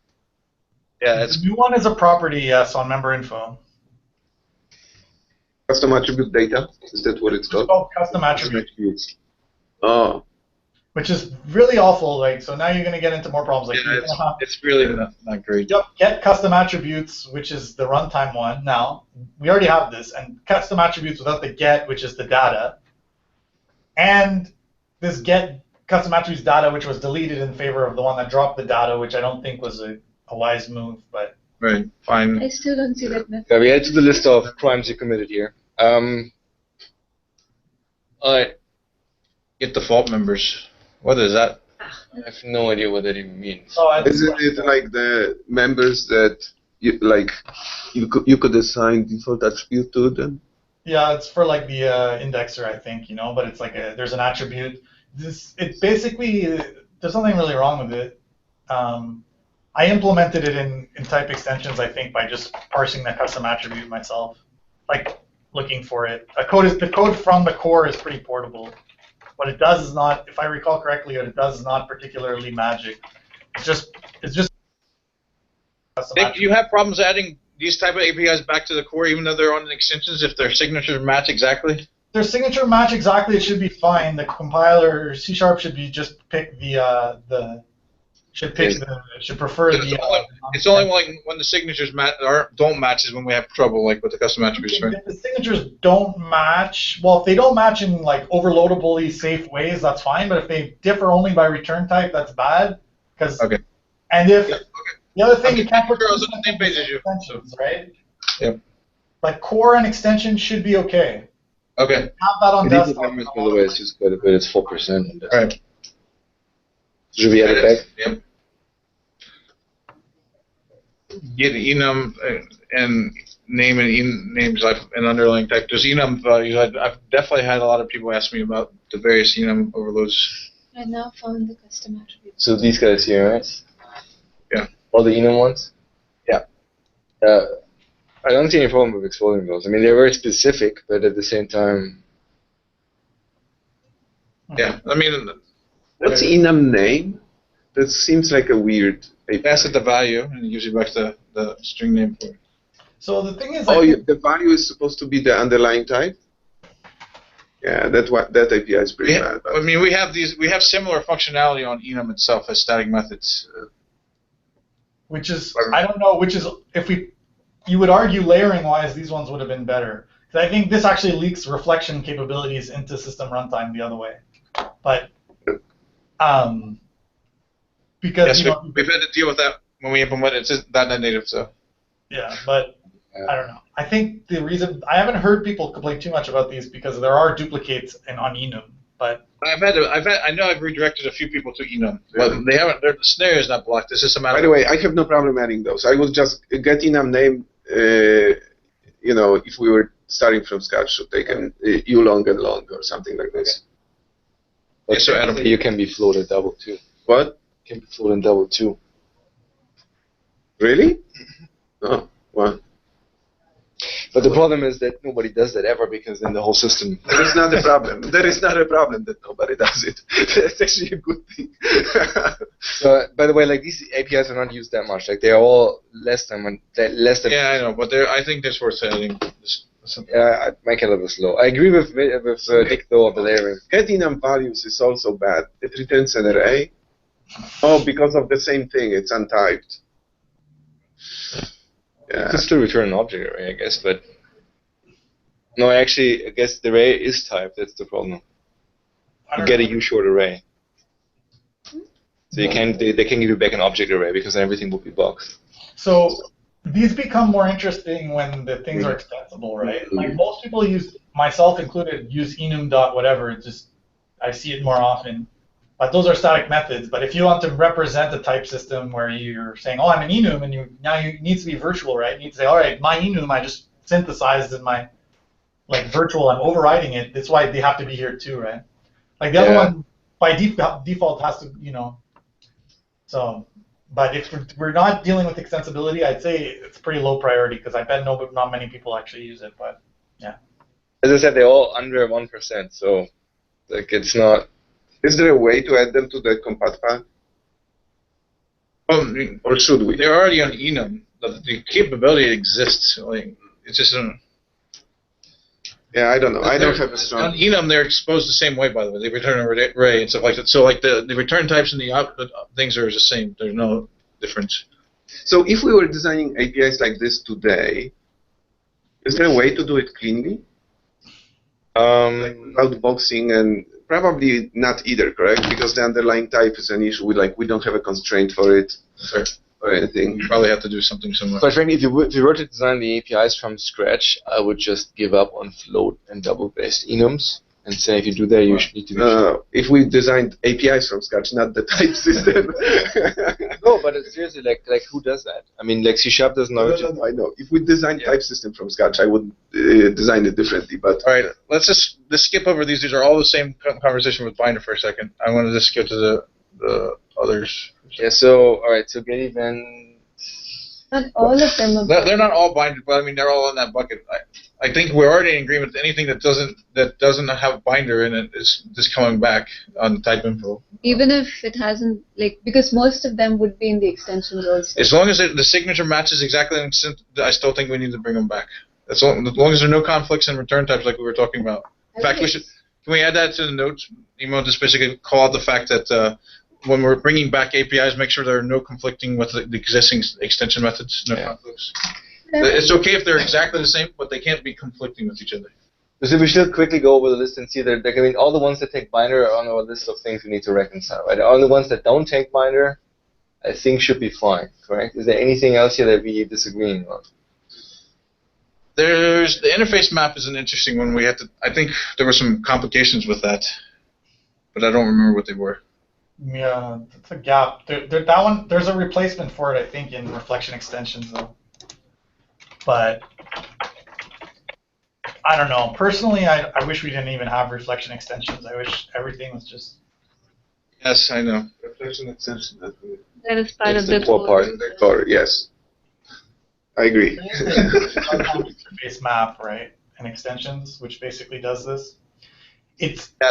Yeah, it's The new one is a property, yes, on member info. Custom attribute data, is that what it's It's called? called custom attribute, Attributes. Oh, which is really awful. Like, so now you're going to get into more problems. Like, yeah, you're gonna have it's really not great. Yep, get custom attributes, which is the runtime one. Now, we already have this, and custom attributes without the get, which is the data. And this get custom attributes data, which was deleted in favor of the one that dropped the data, which I don't think was a wise move, but Right, fine. I still don't see that method. Yeah, we add to the list of crimes you committed here. Alright, Get default members. What is that? I have no idea what that even means. so I, isn't it like the members that you could assign default attribute to them? yeah, it's for like the indexer, I think, you know, but it's like there's an attribute. It basically, there's nothing really wrong with it. I implemented it in type extensions, I think, by just parsing the custom attribute myself, like looking for it. The code from the core is pretty portable. What it does is not, if I recall correctly, what it does is not particularly magic. It's just custom Nick, do attribute. you have problems adding these type of APIs back to the core, even though they're on the extensions, if their signatures match exactly? Their signature match exactly, it should be fine. The compiler C# should be just pick should prefer the. It's only when the signatures don't match is when we have trouble, like with the custom attributes, right? If the signatures don't match, well, if they don't match in like overloadably safe ways, that's fine. But if they differ only by return type, that's bad. Okay. And if the other thing, Okay, you can't put sure, I was on the same page as you. extensions, right? Yep. Like core and extension should be okay. Okay. Have that on The default desktop. members, by the way, is just quite a bit. It's 4%. All right. Should we add it back? Yep. Get enum and name and names like an underlying type. There's enum values. I've definitely had a lot of people ask me about the various enum overloads. I now found the custom attributes. So these guys here, right? Yeah. All the enum ones? Yeah. I don't see any problem with exploding those. I mean, they're very specific, but at the same time, Yeah. I mean, What's enum name? That seems like a weird API. pass it the value and it gives you back the string name for it. So the thing is, Oh, I think, the value is supposed to be the underlying type? Yeah, that API is pretty bad. I mean, we have similar functionality on enum itself as static methods. which is, I don't know, which is, you would argue layering wise, these ones would have been better. Because I think this actually leaks reflection capabilities into system runtime the other way. But, because, Yes, you know, we've had to deal with that when we implemented .NET Native, so. yeah, but I don't know. I think the reason, I haven't heard people complain too much about these because there are duplicates on enum, but I know I've redirected a few people to enum, but they haven't. The scenario is not blocked. This is a matter. By the way, I have no problem adding those. I would just get enum name, if we were starting from scratch, so take an ulong and long or something like this. but Yes, sir, Adam. you can be floated double too. What? You can be floated double too. Really? Oh, well. But the problem is that nobody does that ever because then the whole system. There is not a problem. There is not a problem that nobody does it. That's actually a good thing. So, by the way, like these APIs are not used that much. Like they are all less than. Yeah, I know, but I think that's worth adding. My caliber is low. I agree with Nick though on the layering. Get enum values is also bad. It returns an array. Oh, because of the same thing. It's untyped. You Yeah. could still return an object array, I guess, but no, actually, I guess the array is typed. That's the problem. I You don't get a know. U-short array, so they can give you back an object array because then everything will be boxed. So these become more interesting when the things are extensible, right? Like most people use, myself included, use enum dot whatever. It's just I see it more often. But those are static methods. But if you want to represent a type system where you're saying, oh, I'm an enum, and now you need to be virtual, right? You need to say, all right, my enum I just synthesized in my virtual. I'm overriding it. That's why they have to be here too, right? Like the other one by default has to, So, but if we're not dealing with extensibility, I'd say it's pretty low priority because I bet not many people actually use it. But yeah. As I said, they're all under 1%, so like it's not. Is there a way to add them to the compat file? Or should we? They're already on enum. The capability exists. Like, it's just Yeah, I don't know. I don't have a on strong. enum. They're exposed the same way, by the way. They return an array and stuff like that. So like the return types and the output things are the same. There's no difference. So if we were designing APIs like this today, is there a way to do it cleanly? Without boxing, and probably not either, correct? Because the underlying type is an issue. We don't have a constraint for it Sorry. or anything. You probably have to do something similar. Quite frankly, if you were to design the APIs from scratch, I would just give up on float and double-based enums and say if you do that, you should need to be If we designed APIs from scratch, not the type system. No, but seriously, like who does that? I mean, like C# doesn't know. No, I know. If we designed type system from scratch, I would design it differently. But All right, let's skip over these. These are all the same conversation with Binder for a second. I want to just go to the others. Yeah. So all right. So get event. Not all of them are. They're not all Binder, but I mean they're all in that bucket. I think we're already in agreement. Anything that doesn't have Binder in it is just coming back on the type info. Even if it hasn't, because most of them would be in the extensions also. As long as the signature matches exactly, I still think we need to bring them back. As long as there are no conflicts in return types like we were talking about. In fact, can we add that to the notes? Email just basically call out the fact that when we're bringing back APIs, make sure there are no conflicting with the existing extension methods. No conflicts. It's okay if they're exactly the same, but they can't be conflicting with each other. So we should quickly go over the list and see that. I mean, all the ones that take Binder are on our list of things we need to reconcile. Right? All the ones that don't take Binder, I think should be fine. Correct? Is there anything else here that we disagreeing on? There's the interface map is an interesting one. I think there were some complications with that, but I don't remember what they were. Yeah, that's a gap. That one, there's a replacement for it, I think, in reflection extensions, though. But I don't know. Personally, I wish we didn't even have reflection extensions. I wish everything was just. Yes, I know. reflection extension. That is part It's of the the core part. Or yes, I agree. Base map, right? And extensions, which basically does this.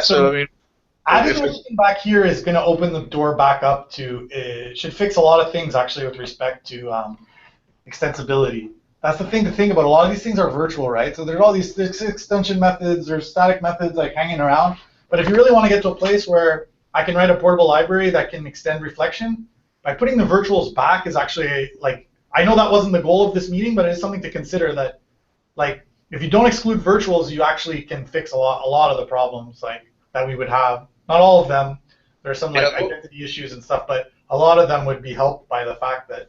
So I mean, adding everything back here is going to open the door back up to. It should fix a lot of things actually with respect to extensibility. That's the thing to think about. A lot of these things are virtual, right? So there's all these extension methods, there's static methods like hanging around. But if you really want to get to a place where I can write a portable library that can extend reflection, by putting the virtuals back is actually I know that wasn't the goal of this meeting, but it is something to consider that if you don't exclude virtuals, you actually can fix a lot of the problems that we would have. Not all of them. There's some identity issues and stuff, but a lot of them would be helped by the fact that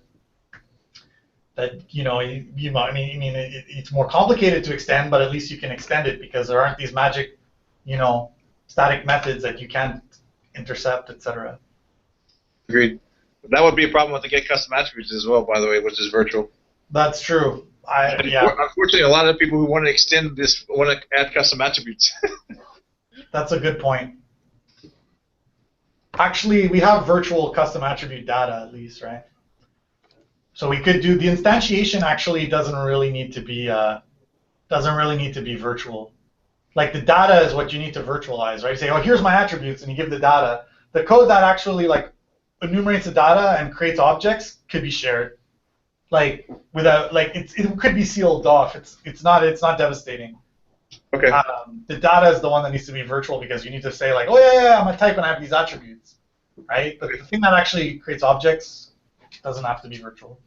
it's more complicated to extend, but at least you can extend it because there aren't these magic, static methods that you can't intercept, etc. agreed. That would be a problem with the get custom attributes as well, by the way, which is virtual. That's true. Unfortunately, a lot of the people who want to extend this want to add custom attributes. That's a good point. Actually, we have virtual custom attribute data at least, right? So we could do the instantiation. Actually, doesn't really need to be virtual. Like the data is what you need to virtualize, right? You say, oh, here's my attributes, and you give the data. The code that actually enumerates the data and creates objects could be shared. It could be sealed off. It's not devastating. Okay. The data is the one that needs to be virtual because you need to say oh yeah, I'm a type and I have these attributes, right? But the thing that actually creates objects doesn't have to be virtual.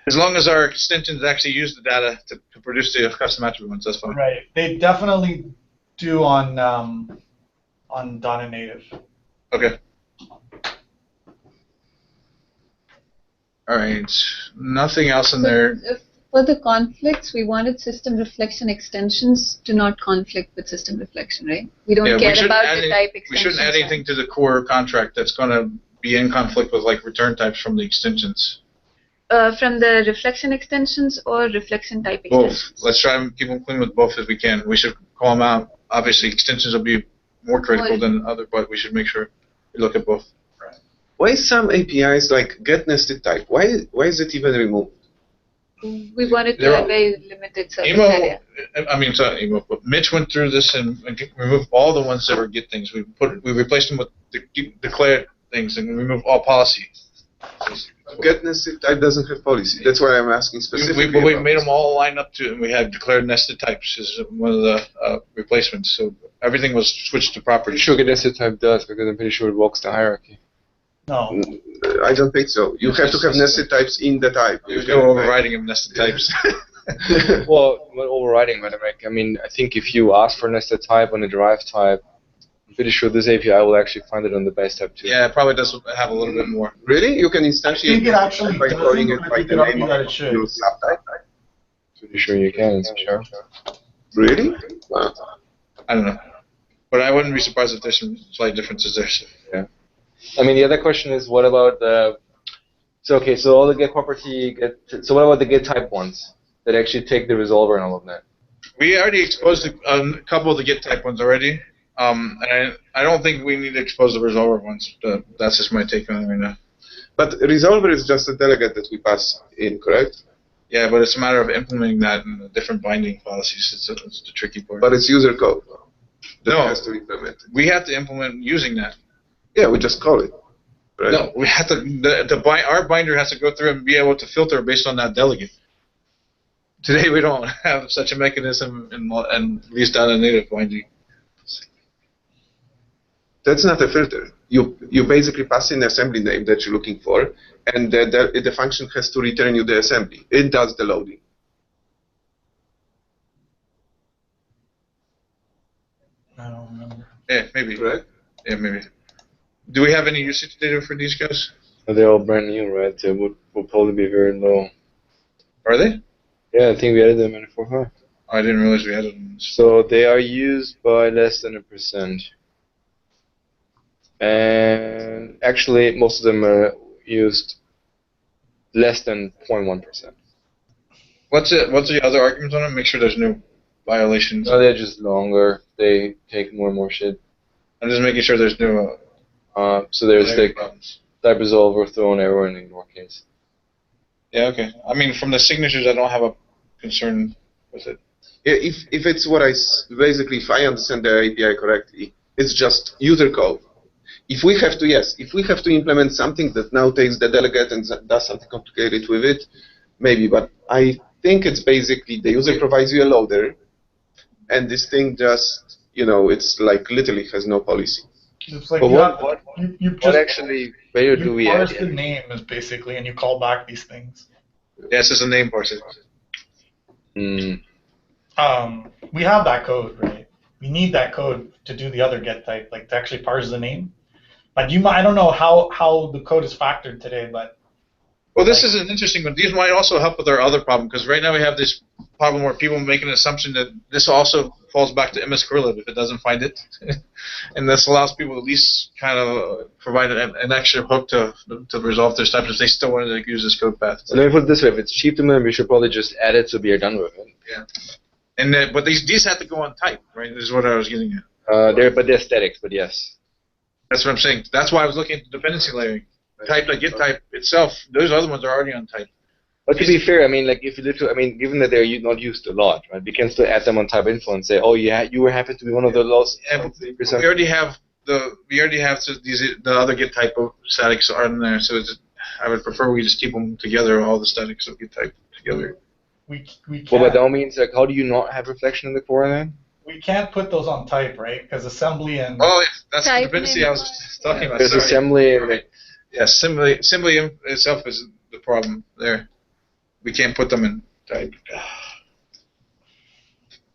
As long as our extensions actually use the data to produce the custom attribute ones, that's fine. Right. They definitely do on .NET Native. Okay. All right. Nothing else in there. For the conflicts, we wanted system reflection extensions to not conflict with system reflection, right? We don't care about the type extensions. We shouldn't add anything to the core contract that's going to be in conflict with return types from the extensions. From the reflection extensions or reflection type extensions? Both. Let's try and keep them clean with both if we can. We should call them out. Obviously, extensions will be more critical than other, but we should make sure we look at both. Why some APIs like get nested type? Why is it even removed? We wanted to They're have all- very limited surface Emo, area. I mean, sorry, Emo, but Mitch went through this and removed all the ones that were get things. We replaced them with declared things and we removed all policy. Get nested type doesn't have policy. That's why I'm asking specifically. We about made this. them all line up to, and we had declared nested types as one of the replacements. So everything was switched to property. Pretty sure get nested type does, because I'm pretty sure it walks the hierarchy. No. I don't think so. You have to have nested types in the type. There's no overriding of nested types. Well, not overriding, but I mean, I think if you ask for nested type on a derived type, I'm pretty sure this API will actually find it on the base type too. Yeah, it probably does have a little bit more. Really? You can I instantiate think it actually by doesn't, calling it but by you the could argue name that of it should. your subtype. Pretty sure you can, sure. Really? Wow. I don't know. But I wouldn't be surprised if there's some slight differences there. I mean, the other question is, what about the? So all the get property So what about the get type ones that actually take the resolver and all of that? We already exposed a couple of the get type ones already. And I don't think we need to expose the resolver ones. That's just my take on it right now. But resolver is just a delegate that we pass in, correct? Yeah, but it's a matter of implementing that in the different binding policies. It's the tricky part. But it's user code that No. has to implement it. We have to implement using that. Yeah, we just call it. Right? No, we have to. Our binder has to go through and be able to filter based on that delegate. Today we don't have such a mechanism and at least on a native binding. That's not a filter. You basically pass in the assembly name that you're looking for, and the function has to return you the assembly. It does the loading. I don't remember. Yeah, maybe. Correct? Yeah, maybe. Do we have any usage data for these guys? They're all brand new, right? They would probably be very low. Are they? Yeah, I think we added them in 4.5. I didn't realize we had them. So they are used by less than 1%. And actually, most of them are used less than 0.1%. What's the other arguments on it? Make sure there's no violations. No, they're just longer. They take more and more shit. I'm just making sure there's no So there's like problems. type resolver, thrown error, and ignore case. Yeah, okay. I mean, from the signatures, I don't have a concern with it. Yeah, if it's what basically, if I understand the API correctly, it's just user code. If we have to implement something that now takes the delegate and does something complicated with it, maybe. But I think it's basically the user provides you a loader, and this thing just, it's like literally has no policy. It's like But you What just actually value do we add? parse the name is basically, and you call back these things. Yeah, it's just a name parser. We have that code, right? We need that code to do the other get type, like to actually parse the name. But I don't know how the code is factored today, but Well, this is an interesting one. These might also help with our other problem, because right now we have this problem where people make an assumption that this also falls back to MS Correlate if it doesn't find it. And this allows people to at least kind of provide an extra hook to resolve their stuff if they still wanted to use this code path. So let me put it this way: if it's cheap to them, we should probably just add it so we are done with it. Yeah. And but these have to go on type, right? This is what I was getting at. They're statics, but yes. That's what I'm saying. That's why I was looking at the dependency layering. Type, like get type itself, those other ones are already on type. But to be fair, I mean, like if you given that they're not used a lot, right? We can still add them on type info and say, oh yeah, you happen to be one of the last. And we already have the other get type of statics are in there, so I would prefer we just keep them together, all the statics of get type together. we Well, by can't that means, like, how do you not have reflection in the core then? we can't put those on type, right? Because assembly and Oh, yeah, that's the Type dependency I was talking about. There's Sorry. assembly, like, Yeah, assembly itself is the problem there. We can't put them in type.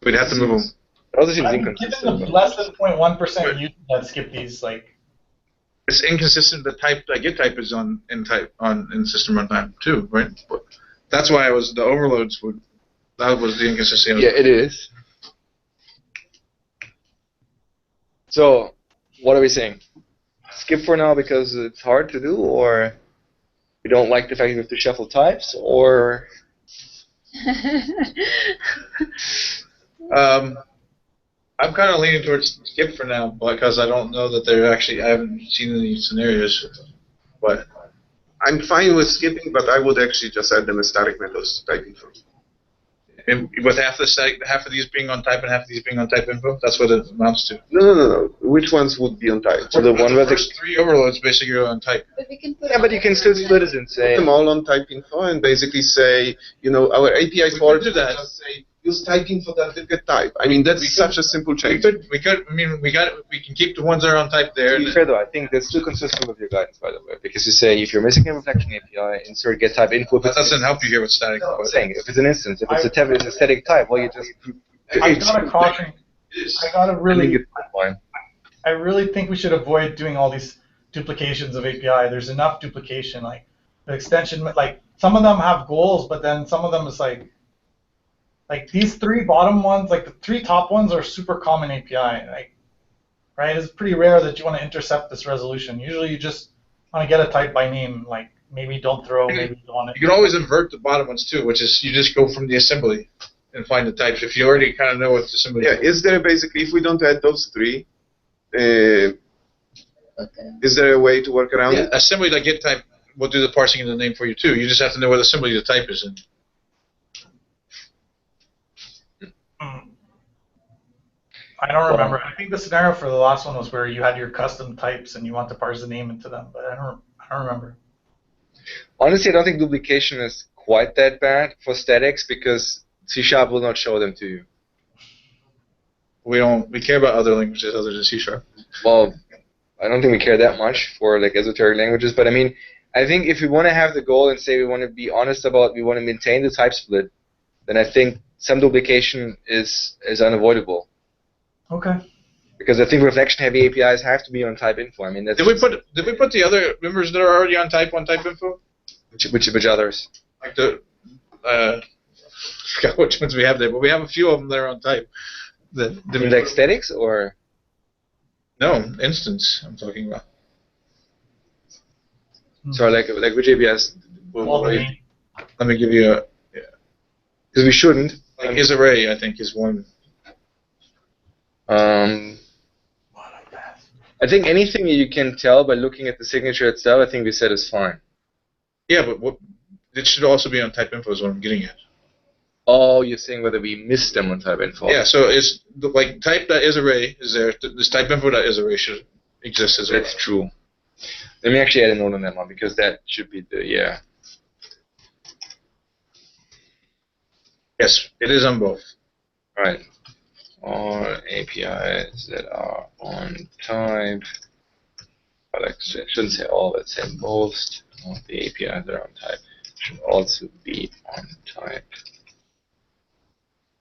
We'd have to move them. it also seems I mean, inconsistent. given the less than 0.1% users that skip these, like It's inconsistent. The type get type is in system runtime too, right? But that's why the overloads would. That was the inconsistency. Yeah, it is. So, what are we saying? Skip for now because it's hard to do, or we don't like the fact you have to shuffle types, or I'm kind of leaning towards skip for now because I don't know that I haven't seen any scenarios. I'm fine with skipping, but I would actually just add them as static methods to type info. And with half of these being on type and half of these being on type info, that's what it amounts to. No. Which ones would be on type? So the one with the first 3 overloads basically are on type. But we can put yeah, but you can still split it and Put say them all on type info and basically say, our API We port could do that. just say use type info that get type. I mean, that's such a simple We change. could. I mean, we can keep the ones that are on type there. To be fair though, I think that's still consistent with your guidance, by the way, because you say if you're missing a reflection API, insert get type info. That doesn't help you here with static. No, I'm saying if it's an instance, if it's a static type, well, you just. I gotta caution. I gotta really. It's fine. I really think we should avoid doing all these duplications of API. There's enough duplication. Like the extension, like some of them have goals, but then some of them is like these 3 bottom ones, like the 3 top ones are super common API. Like, right? It's pretty rare that you want to intercept this resolution. Usually you just want to get a type by name. Like maybe don't throw, maybe you don't want to. You can always invert the bottom ones too, which is you just go from the assembly and find the types if you already kind of know what the assembly. Yeah, is there basically, if we don't add those 3, is there a way to work around it? Assembly like get type will do the parsing of the name for you too. You just have to know what assembly the type is in. I don't remember. I think the scenario for the last one was where you had your custom types and you want to parse the name into them, but I don't remember. Honestly, I don't think duplication is quite that bad for statics because C# will not show them to you. We care about other languages other than C#. Well, I don't think we care that much for like esoteric languages, but I mean, I think if we want to have the goal and say we want to be honest about, we want to maintain the type split, then I think some duplication is unavoidable. Okay. Because I think reflection-heavy APIs have to be on type info. I mean, that's Did we put the other members that are already on type info? which others? Like the I forgot which ones we have there, but we have a few of them that are on type. Did we Like statics or? No, instance. I'm talking about. Sorry, like which APIs? All the name. Let me give you a. Because we shouldn't. Like isArray, I think, is one. I think anything you can tell by looking at the signature itself, I think we said is fine. Yeah, but it should also be on type info is what I'm getting at. Oh, you're saying whether we missed them on type info. Yeah, so it's like type.isArray is there. This type info.isArray should exist as well. That's true. Let me actually add a note on that one because that should be the, yeah. Yes, it is on both. All right. All APIs that are on type. I shouldn't say all, but say most of the APIs that are on type should also be on type.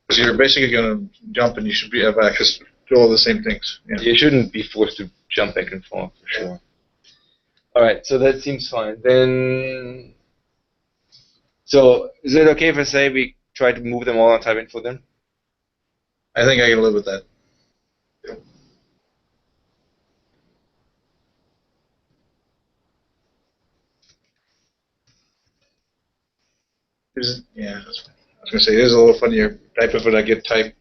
Because you're basically going to jump and you should have access to all the same things. Yeah. You shouldn't be forced to jump back and forth for sure. All right, so that seems fine. Then, so is it okay if I say we try to move them all on type info then? I think I can live with that. Yeah, I was going to say, it is a little funnier. Type info, I get type.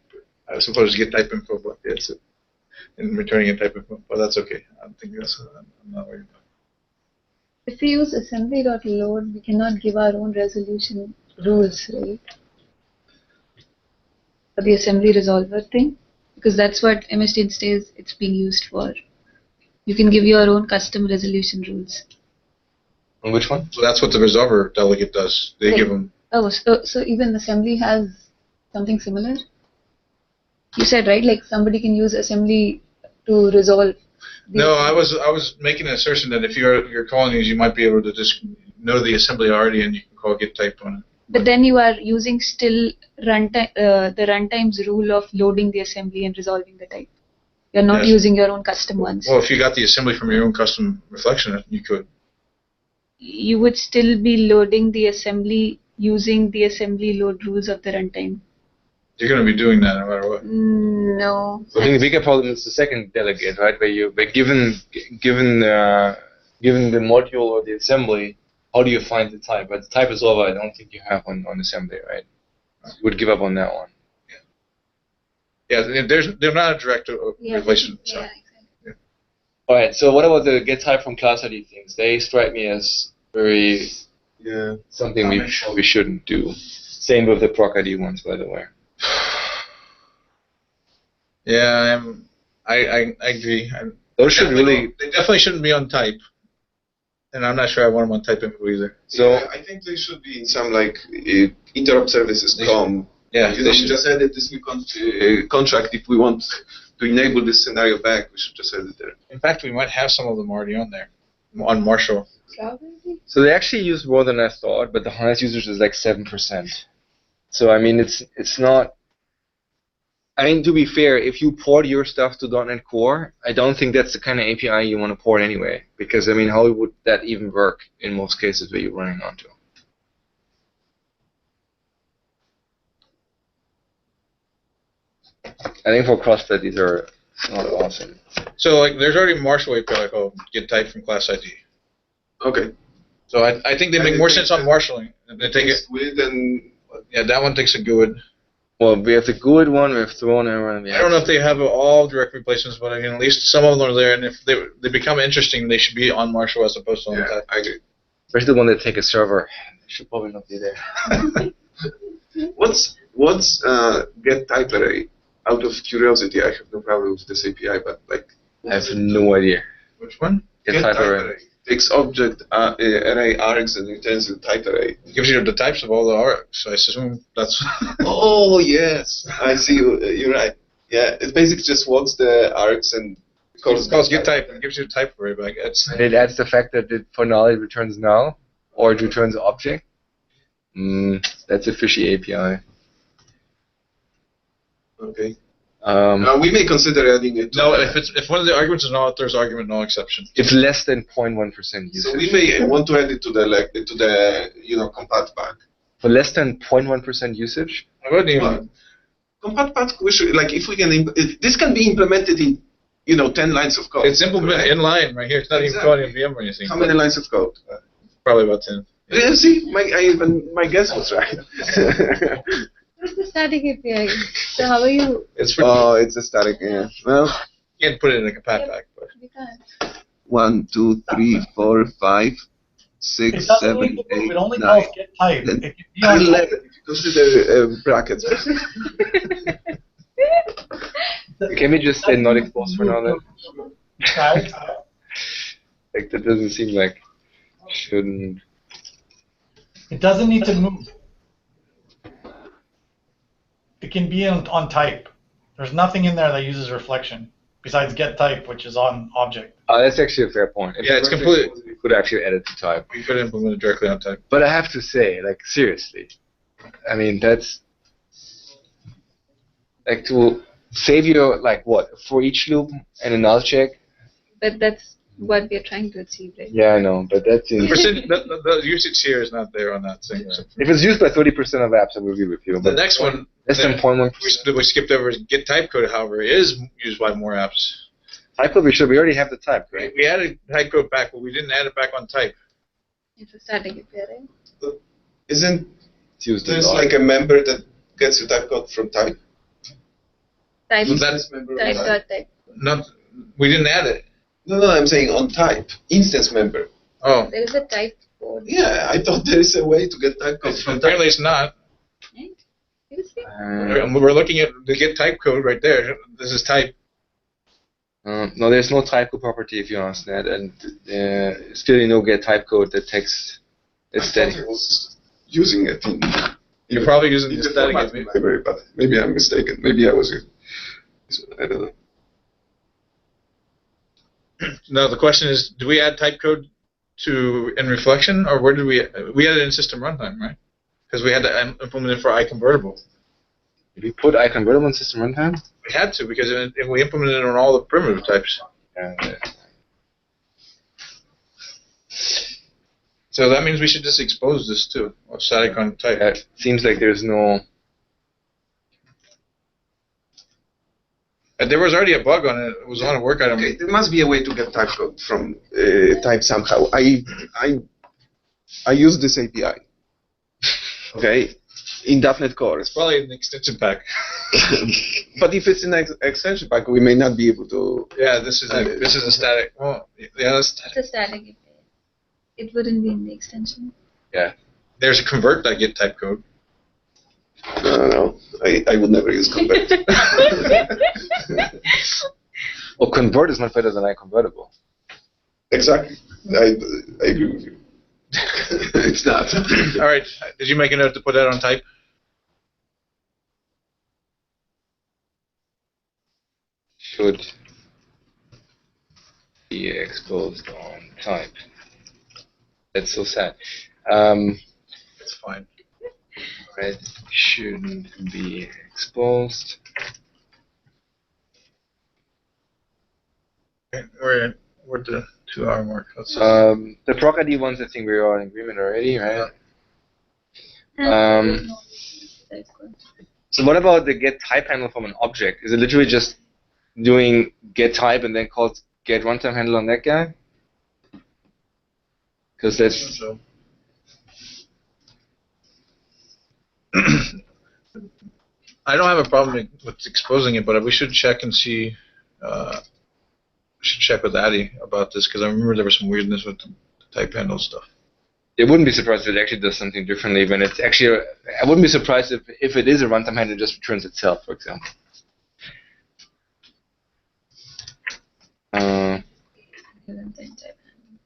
I was supposed to get type info, but it's in returning a type info. But that's okay. I don't think that's. I'm not worried about it. If we use assembly.load, we cannot give our own resolution rules, right? For the assembly resolver thing, because that's what MSDN says it's being used for. You can give your own custom resolution rules. On which one? So that's what the resolver delegate does. They give them. Oh, so even assembly has something similar? You said, right, like somebody can use assembly to resolve. No, I was making an assertion that if you're calling these, you might be able to just know the assembly already, and you can call get type on it. But then you are using still runtime, the runtime's rule of loading the assembly and resolving the type. You're not Yes. using your own custom ones. Well, if you got the assembly from your own custom reflection, you could. You would still be loading the assembly using the assembly load rules of the runtime. You're going to be doing that no matter what. No. I think the bigger problem is the second delegate, right? Where given the module or the assembly, how do you find the type? But the type resolver, I don't think you have on assembly, right? You would give up on that one. Yeah, they're not a direct relation. So. Yeah, exactly. All right. So what about the get type from class ID things? They strike me as very Yeah. something we shouldn't do. Same with the proc ID ones, by the way. Yeah, I agree. Those should really. They definitely shouldn't be on type. And I'm not sure I want them on type info either. So Yeah, I think they should be in some like interrupt services com. Yeah, You they know, should. just edit this new contract. If we want to enable this scenario back, we should just edit there. In fact, we might have some of them already on there, on Marshall. Probably. So they actually use more than I thought, but the highest usage is like 7%. So I mean, it's not. I mean, to be fair, if you port your stuff to .NET Core, I don't think that's the kind of API you want to port anyway. Because I mean, how would that even work in most cases where you're running onto? I think for CrossFit these are not awesome. So like, there's already Marshall API called get type from class ID. Okay. So I think they make more sense on marshalling. They take it. With and Yeah, that one takes a GUID. Well, we have the GUID one, we have Throne error, and we I don't know if they have all direct replacements, but I mean, at least some of them are there. And if they become interesting, they should be on Marshall as opposed to on yeah, type. I agree. especially the one that take a server. They should probably not be there. What's get type array? Out of curiosity, I have no problem with this API, but like I have no idea. Which one? Get type array. Takes object array args and returns the type array. It gives you the types of all the arcs. I assume that's. Oh yes, I see. You're right. Yeah, it basically just walks the args and It's called get type. It gives you a type array back. And it adds the fact that it for null it returns null, or it returns object. That's a fishy API. Okay. Um, We may consider adding it. No, if one of the arguments is null, there's argument null exception. it's less than 0.1% usage. So we may want to add it to the compat pack. For less than 0.1% usage, I wouldn't even. Compat pack, we should, like if we can, this can be implemented in 10 lines of code. It's implemented in line right here. It's not even calling a VM or anything. How many lines of code? Probably about 10. Yeah, see, my guess was right. What's the static API? So how are you? It's for, Oh, it's a static. Yeah. Well, you can't put it in a compat pack, but. We can't. 1, 2, 3, 4, 5, 6, It doesn't 7, need to move. 8, It only 9, calls get type. It can be on 11. If you consider brackets. can we just say not exposed for now then? type. Like that doesn't seem like shouldn't. It doesn't need to move. It can be on type. There's nothing in there that uses reflection besides get type, which is on object. That's actually a fair point. If Yeah, it's it were complete- exposed, We could actually edit the type. We could implement it directly on type. But I have to say, like seriously, I mean that's like to save your like what for each loop and a null check. But that's what we're trying to achieve, right? Yeah, I know, but that's in, The usage here is not there on that thing. So. if it's used by 30% of apps, I will agree with you. The But next one less than that 0.1%. we skipped over is get type code, however, is used by more apps. Type code, we already have the type, right? We added type code back, but we didn't add it back on type. It's a static API, right? Isn't It's used a there's lot. like a member that gets your type code from type? Type, So that's member type on dot type. Not, we didn't add it. No, I'm saying on type. Instance member. Oh, There is a type code. Yeah, I thought there is a way to get type code from type. apparently it's not. Right? Seriously? We're looking at the get type code right there. This is type. No, there's no type code property if you ask that, and still no get type code that takes it's static. I was using it in You're probably using in the the static format API. library, but maybe I'm mistaken. Maybe I was. I don't know. No, the question is, do we add type code to in reflection, or where did we added it in system runtime, right? Because we had to implement it for iConvertible. Did we put iConvertible in system runtime? We had to because we implemented it on all the primitive types. So that means we should just expose this too, or static on type. It seems like there's no. There was already a bug on it. It was on a work item. Okay, there must be a way to get type code from type somehow. I use this API. Okay, in .NET Core. It's probably an extension pack. But if it's an extension pack, we may not be able to. Yeah, this is a static. Well, yeah, that's It's a static API. It wouldn't be in the extension. There's a convert.get type code. No, I would never use convert. Well, convert is not better than iConvertible. Exactly. I agree with you. It's not. All right. Did you make a note to put that on type? Should be exposed on type. That's so sad. That's fine. Right, shouldn't be exposed. We're at the 2-hour mark. Let's The proc ID ones, I think we're all in agreement already, right? So what about the get type handle from an object? Is it literally just doing get type and then calls get runtime handle on that guy? Because that's so. I don't have a problem with exposing it, but we should check and see. We should check with Addy about this because I remember there was some weirdness with the type handle stuff. I wouldn't be surprised if it actually does something differently when it's actually. I wouldn't be surprised if it is a runtime handle, it just returns itself, for example.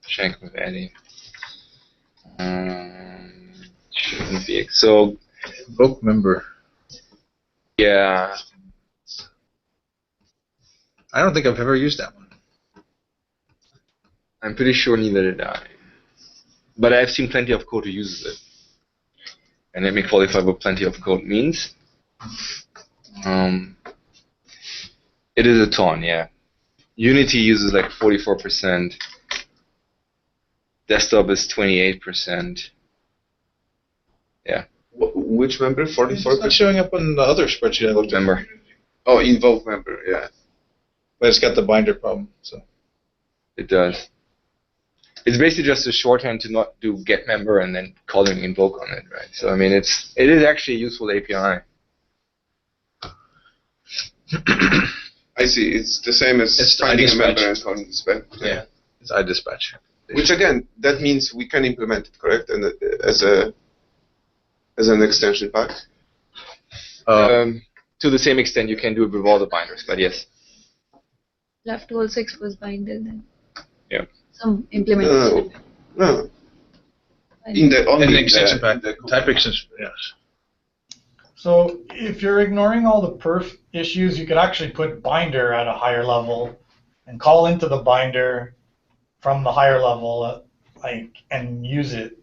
Check with Addy. Shouldn't be so. Invoke member. Yeah. I don't think I've ever used that one. I'm pretty sure neither did I. But I've seen plenty of code who uses it. And let me qualify what plenty of code means. It is a ton, yeah. Unity uses like 44%. Desktop is 28%. Yeah. Which member? It's not 44%? showing up on the other spreadsheet I looked at. Member. Oh, involve member, yeah. But it's got the binder problem. So It does. It's basically just a shorthand to not do get member and then calling invoke on it, right? So I mean, it is actually a useful API. I see. It's the same as It's finding a iDispatch. member and calling dispatch. yeah, it's iDispatch. Which again, that means we can implement it, correct? And as an extension pack. To the same extent, you can do it with all the binders, but yes. You'll have to also expose binder then. Yeah. Some implementation. No. In the only And the in extension pack, in the type extension, yes. So if you're ignoring all the perf issues, you could actually put binder at a higher level and call into the binder from the higher level, and use it.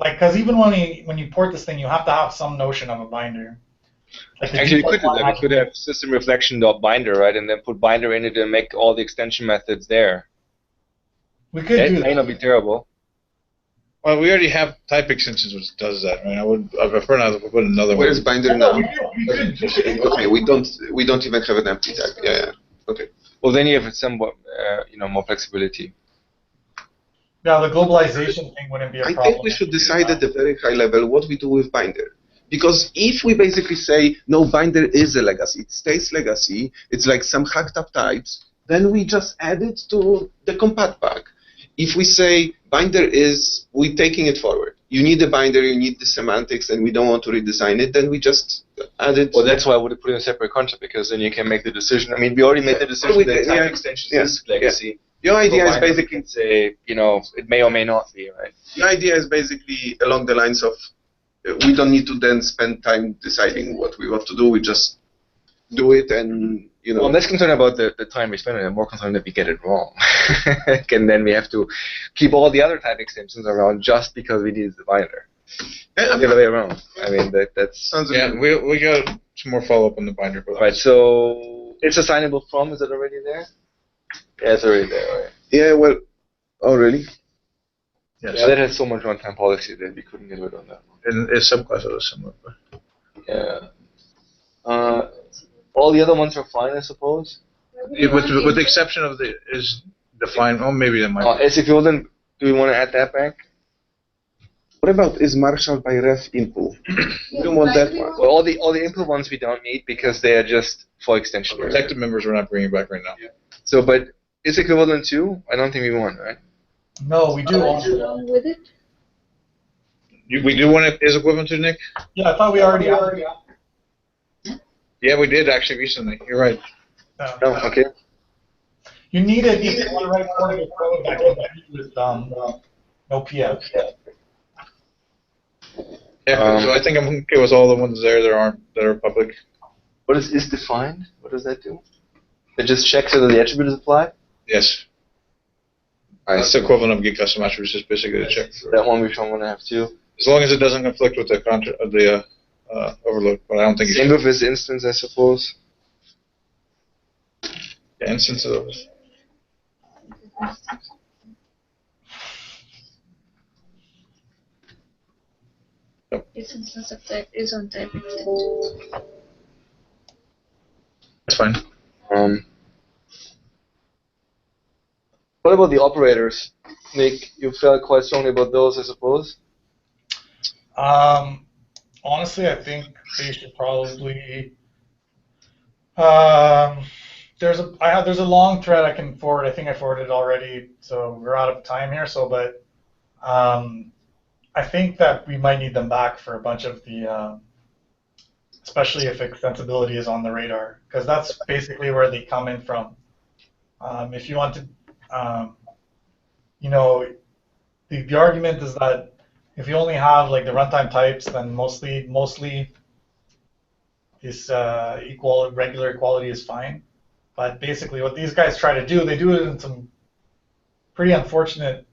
Because even when you port this thing, you have to have some notion of a binder. Like the Actually, we default could do that. one We could have system reflection.binder, right, and then put binder in it and make all the extension methods there. We could That do may that. not be terrible. Well, we already have type extensions which does that, right? I prefer not to put another Where one. is binder No, now? we could. Okay, we don't even have an empty tag. Yeah. Okay. Well, then you have somewhat, more flexibility. Yeah, the globalization thing wouldn't be a I problem. think we should decide at the very high level what we do with binder. Because if we basically say, no, binder is a legacy, it stays legacy, it's like some hacked up types, then we just add it to the compat pack. If we say binder is, we're taking it forward. You need a binder, you need the semantics, and we don't want to redesign it, then we just add it. Well, that's why I would have put in a separate contract, because then you can make the decision. I mean, we already made the decision that type extensions is legacy. Your idea is Binder, we basically can say, it may or may not be, right? The idea is basically along the lines of we don't need to then spend time deciding what we want to do. We just do it, and Well, I'm less concerned about the time we spend on it. I'm more concerned that we get it wrong. And then we have to keep all the other type extensions around just because we needed the binder. The other way around. I mean, that's... sounds Yeah, we got some more follow-up on the binder. But Right, so it's assignable from, is it already there? Yeah, it's already there, right? Yeah, well, oh really? Yes. Yeah, that has so much runtime policy that we couldn't get rid of that one. And its subclass is similar. But Yeah. All the other ones are fine, I suppose. with the exception of the is defined. Oh, maybe that might. As equivalent, do we want to add that back? What about is Marshall by ref input? We don't want that one. Well, all the input ones we don't need because they are just for extension. Protected members we're not bringing back right now. So, but is equivalent to? I don't think we want, right? No, we do What's want wrong with it? We do want it is equivalent to, Nick? Yeah, I thought we already had. Yeah, we did actually recently. You're right. Oh, okay. You need it if you want to write portable code that can compete with no PF. Yeah, so I think I'm okay with all the ones there that are public. What is defined? What does that do? It just checks whether the attribute is applied? Yes. That's the equivalent of get custom attributes, is basically the check. That one we don't want to have too. As long as it doesn't conflict with the overload, but I don't think it Same should. with this instance, I suppose. Yeah, instance of those. Its instance of type is on type extensions. That's fine. What about the operators? Nick, you felt quite strongly about those, I suppose? Honestly, I think they should probably. There's a long thread I can forward. I think I forwarded it already, so we're out of time here. But I think that we might need them back for a bunch of the, especially if extensibility is on the radar, because that's basically where they come in from. If you want to, the argument is that if you only have like the runtime types, then mostly this regular equality is fine. But basically, what these guys try to do, they do it in some unfortunate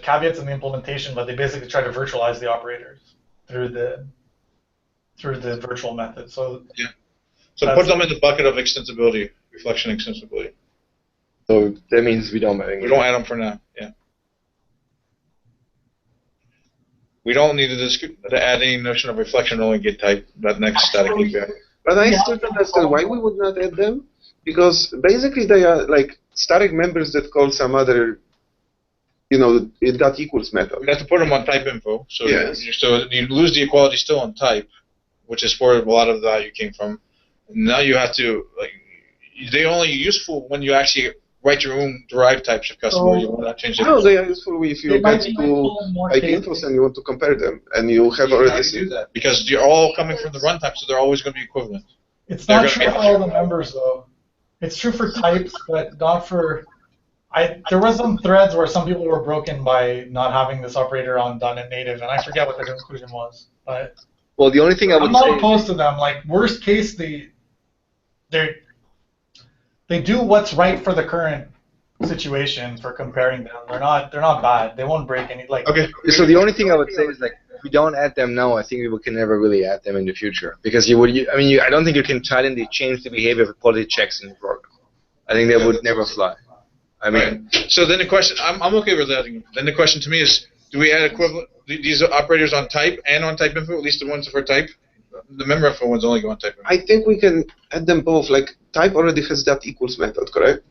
caveats in the implementation, but they basically try to virtualize the operators through the virtual method. So yeah. So put them in the bucket of extensibility, reflection extensibility. So that means we don't add them for now. Yeah. We don't need to add any notion of reflection, only get type, that next static API. But I still don't understand why we would not add them, because basically they are like static members that call some other, that equals method. We have to put them on type info, so yes. So you lose the equality still on type, which is where a lot of the value came from. Now you have to they're only useful when you actually write your own derived types of custom, where you want to change them. No, they are useful if you get to IPinfos and you want to compare them, and you have already seen that. Because you're all coming from the runtime, so they're always going to be equivalent. It's not true for all the members, though. It's true for types, but not for... There were some threads where some people were broken by not having this operator on .NET Native, and I forget what the conclusion was. But well, the only thing I'm not opposed to them. Like, worst case, they do what's right for the current situation for comparing them. They're not bad. They won't break any. Okay. So the only thing I would say is if we don't add them now, I think we can never really add them in the future, because I don't think you can silently change the behavior of quality checks in the program. I think that would never fly. Right. So then the question, I'm okay with adding. Then the question to me is, do we add equivalent these operators on type and on type info, at least the ones for type? The member info ones only go on type info. I think we can add them both. Like type already has that equals method, correct?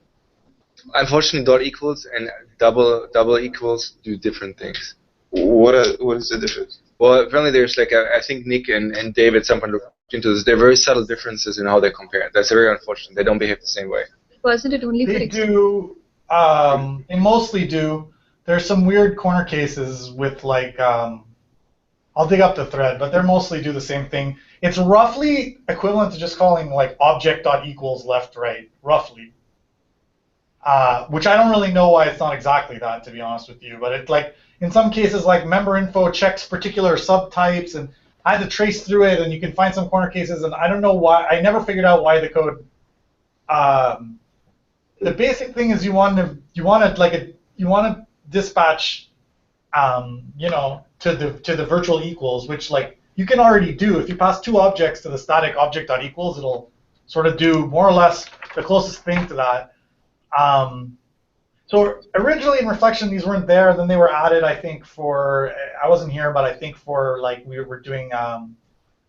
Unfortunately, dot equals and double equals do different things. What is the difference? Well, apparently there's I think Nick and David at some point looked into this. There are very subtle differences in how they compare. That's very unfortunate. They don't behave the same way. Wasn't it only for... They do. They mostly do. There's some weird corner cases with I'll dig up the thread, but they mostly do the same thing. It's roughly equivalent to just calling object.equals left right, roughly. Which I don't really know why it's not exactly that, to be honest with you. But it's in some cases, member info checks particular subtypes, and I had to trace through it, and you can find some corner cases, and I don't know why. I never figured out why the code. The basic thing is you want to dispatch, to the virtual equals, which you can already do. If you pass two objects to the static object.equals, it'll sort of do more or less the closest thing to that. So originally in Reflection these weren't there, then they were added, I think, I wasn't here, but I think we were doing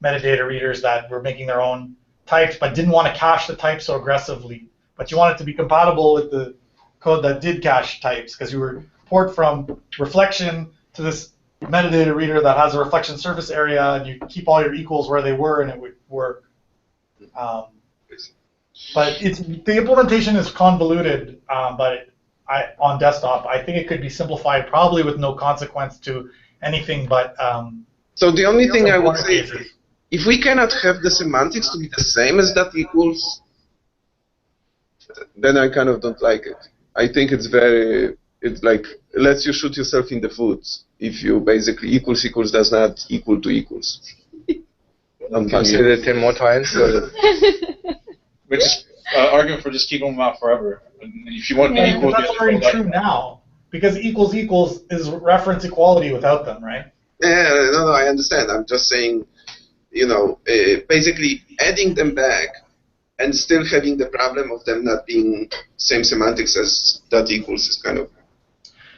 metadata readers that were making their own types but didn't want to cache the types so aggressively. But you want it to be compatible with the code that did cache types, because you were port from Reflection to this metadata reader that has a reflection surface area, and you keep all your equals where they were, and it would work. But the implementation is convoluted, but on desktop. I think it could be simplified probably with no consequence to anything but. So the only thing I would corner say, cases. if we cannot have the semantics to be the same as that equals, then I kind of don't like it. I think it's like lets you shoot yourself in the foot if you basically equals does not equal to equals. Consider it 10 more times. So Which is argument for just keeping them out forever. And if you want Yeah. equals, That's already true now because equals is reference equality without them, right? Yeah, no, I understand. I'm just saying, basically adding them back and still having the problem of them not being same semantics as that equals is kind of.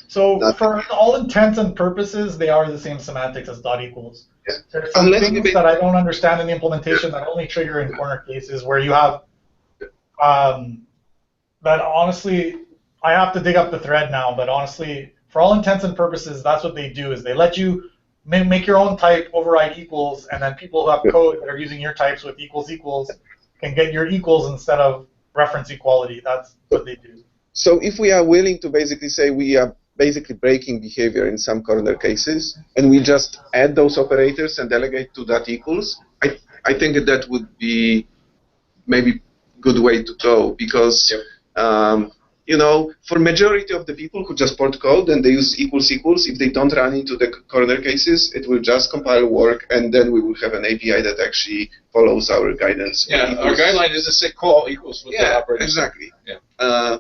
So Not- for all intents and purposes, they are the same semantics as dot equals. Yeah. There's some Unless things you that I don't understand in the implementation that only trigger in corner cases where you have, that honestly, I have to dig up the thread now, but honestly, for all intents and purposes, that's what they do is they let you make your own type, override equals, and then people who have code that are using your types with equals can get your equals instead of reference equality. That's what they do. So if we are willing to basically say we are basically breaking behavior in some corner cases, and we just add those operators and delegate to that equals, I think that would be maybe good way to go because, for majority of the people who just port code and they use equals, if they don't run into the corner cases, it will just compile work, and then we will have an API that actually follows our guidance. Yeah, our guideline is to say call equals with the operator. Exactly. Yeah.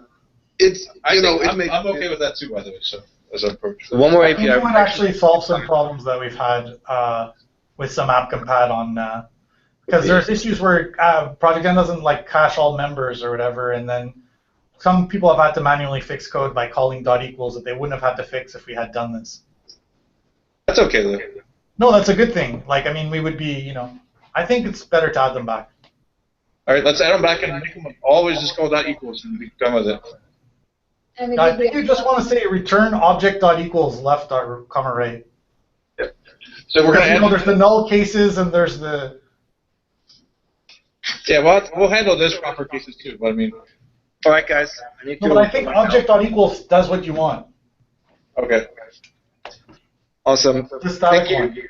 I'm okay with that too, by the way. So as an approach. one more I think API. it would actually solve some problems that we've had with some AppCompat on because there's issues where Project N doesn't like cache all members or whatever, and then some people have had to manually fix code by calling dot equals that they wouldn't have had to fix if we had done this. That's okay though. No, that's a good thing. Like, I mean, we would be, I think it's better to add them back. All right, let's add them back and make them always just call dot equals and be done with it. And we I did think you just want to say return object dot equals left dot comma right. So we're Because, gonna there's the null cases and there's the. Yeah, we'll handle this proper cases too. But I mean, All right, guys. I need No, to but I think object dot equals does what you want. okay. Awesome. The static Thank you. one.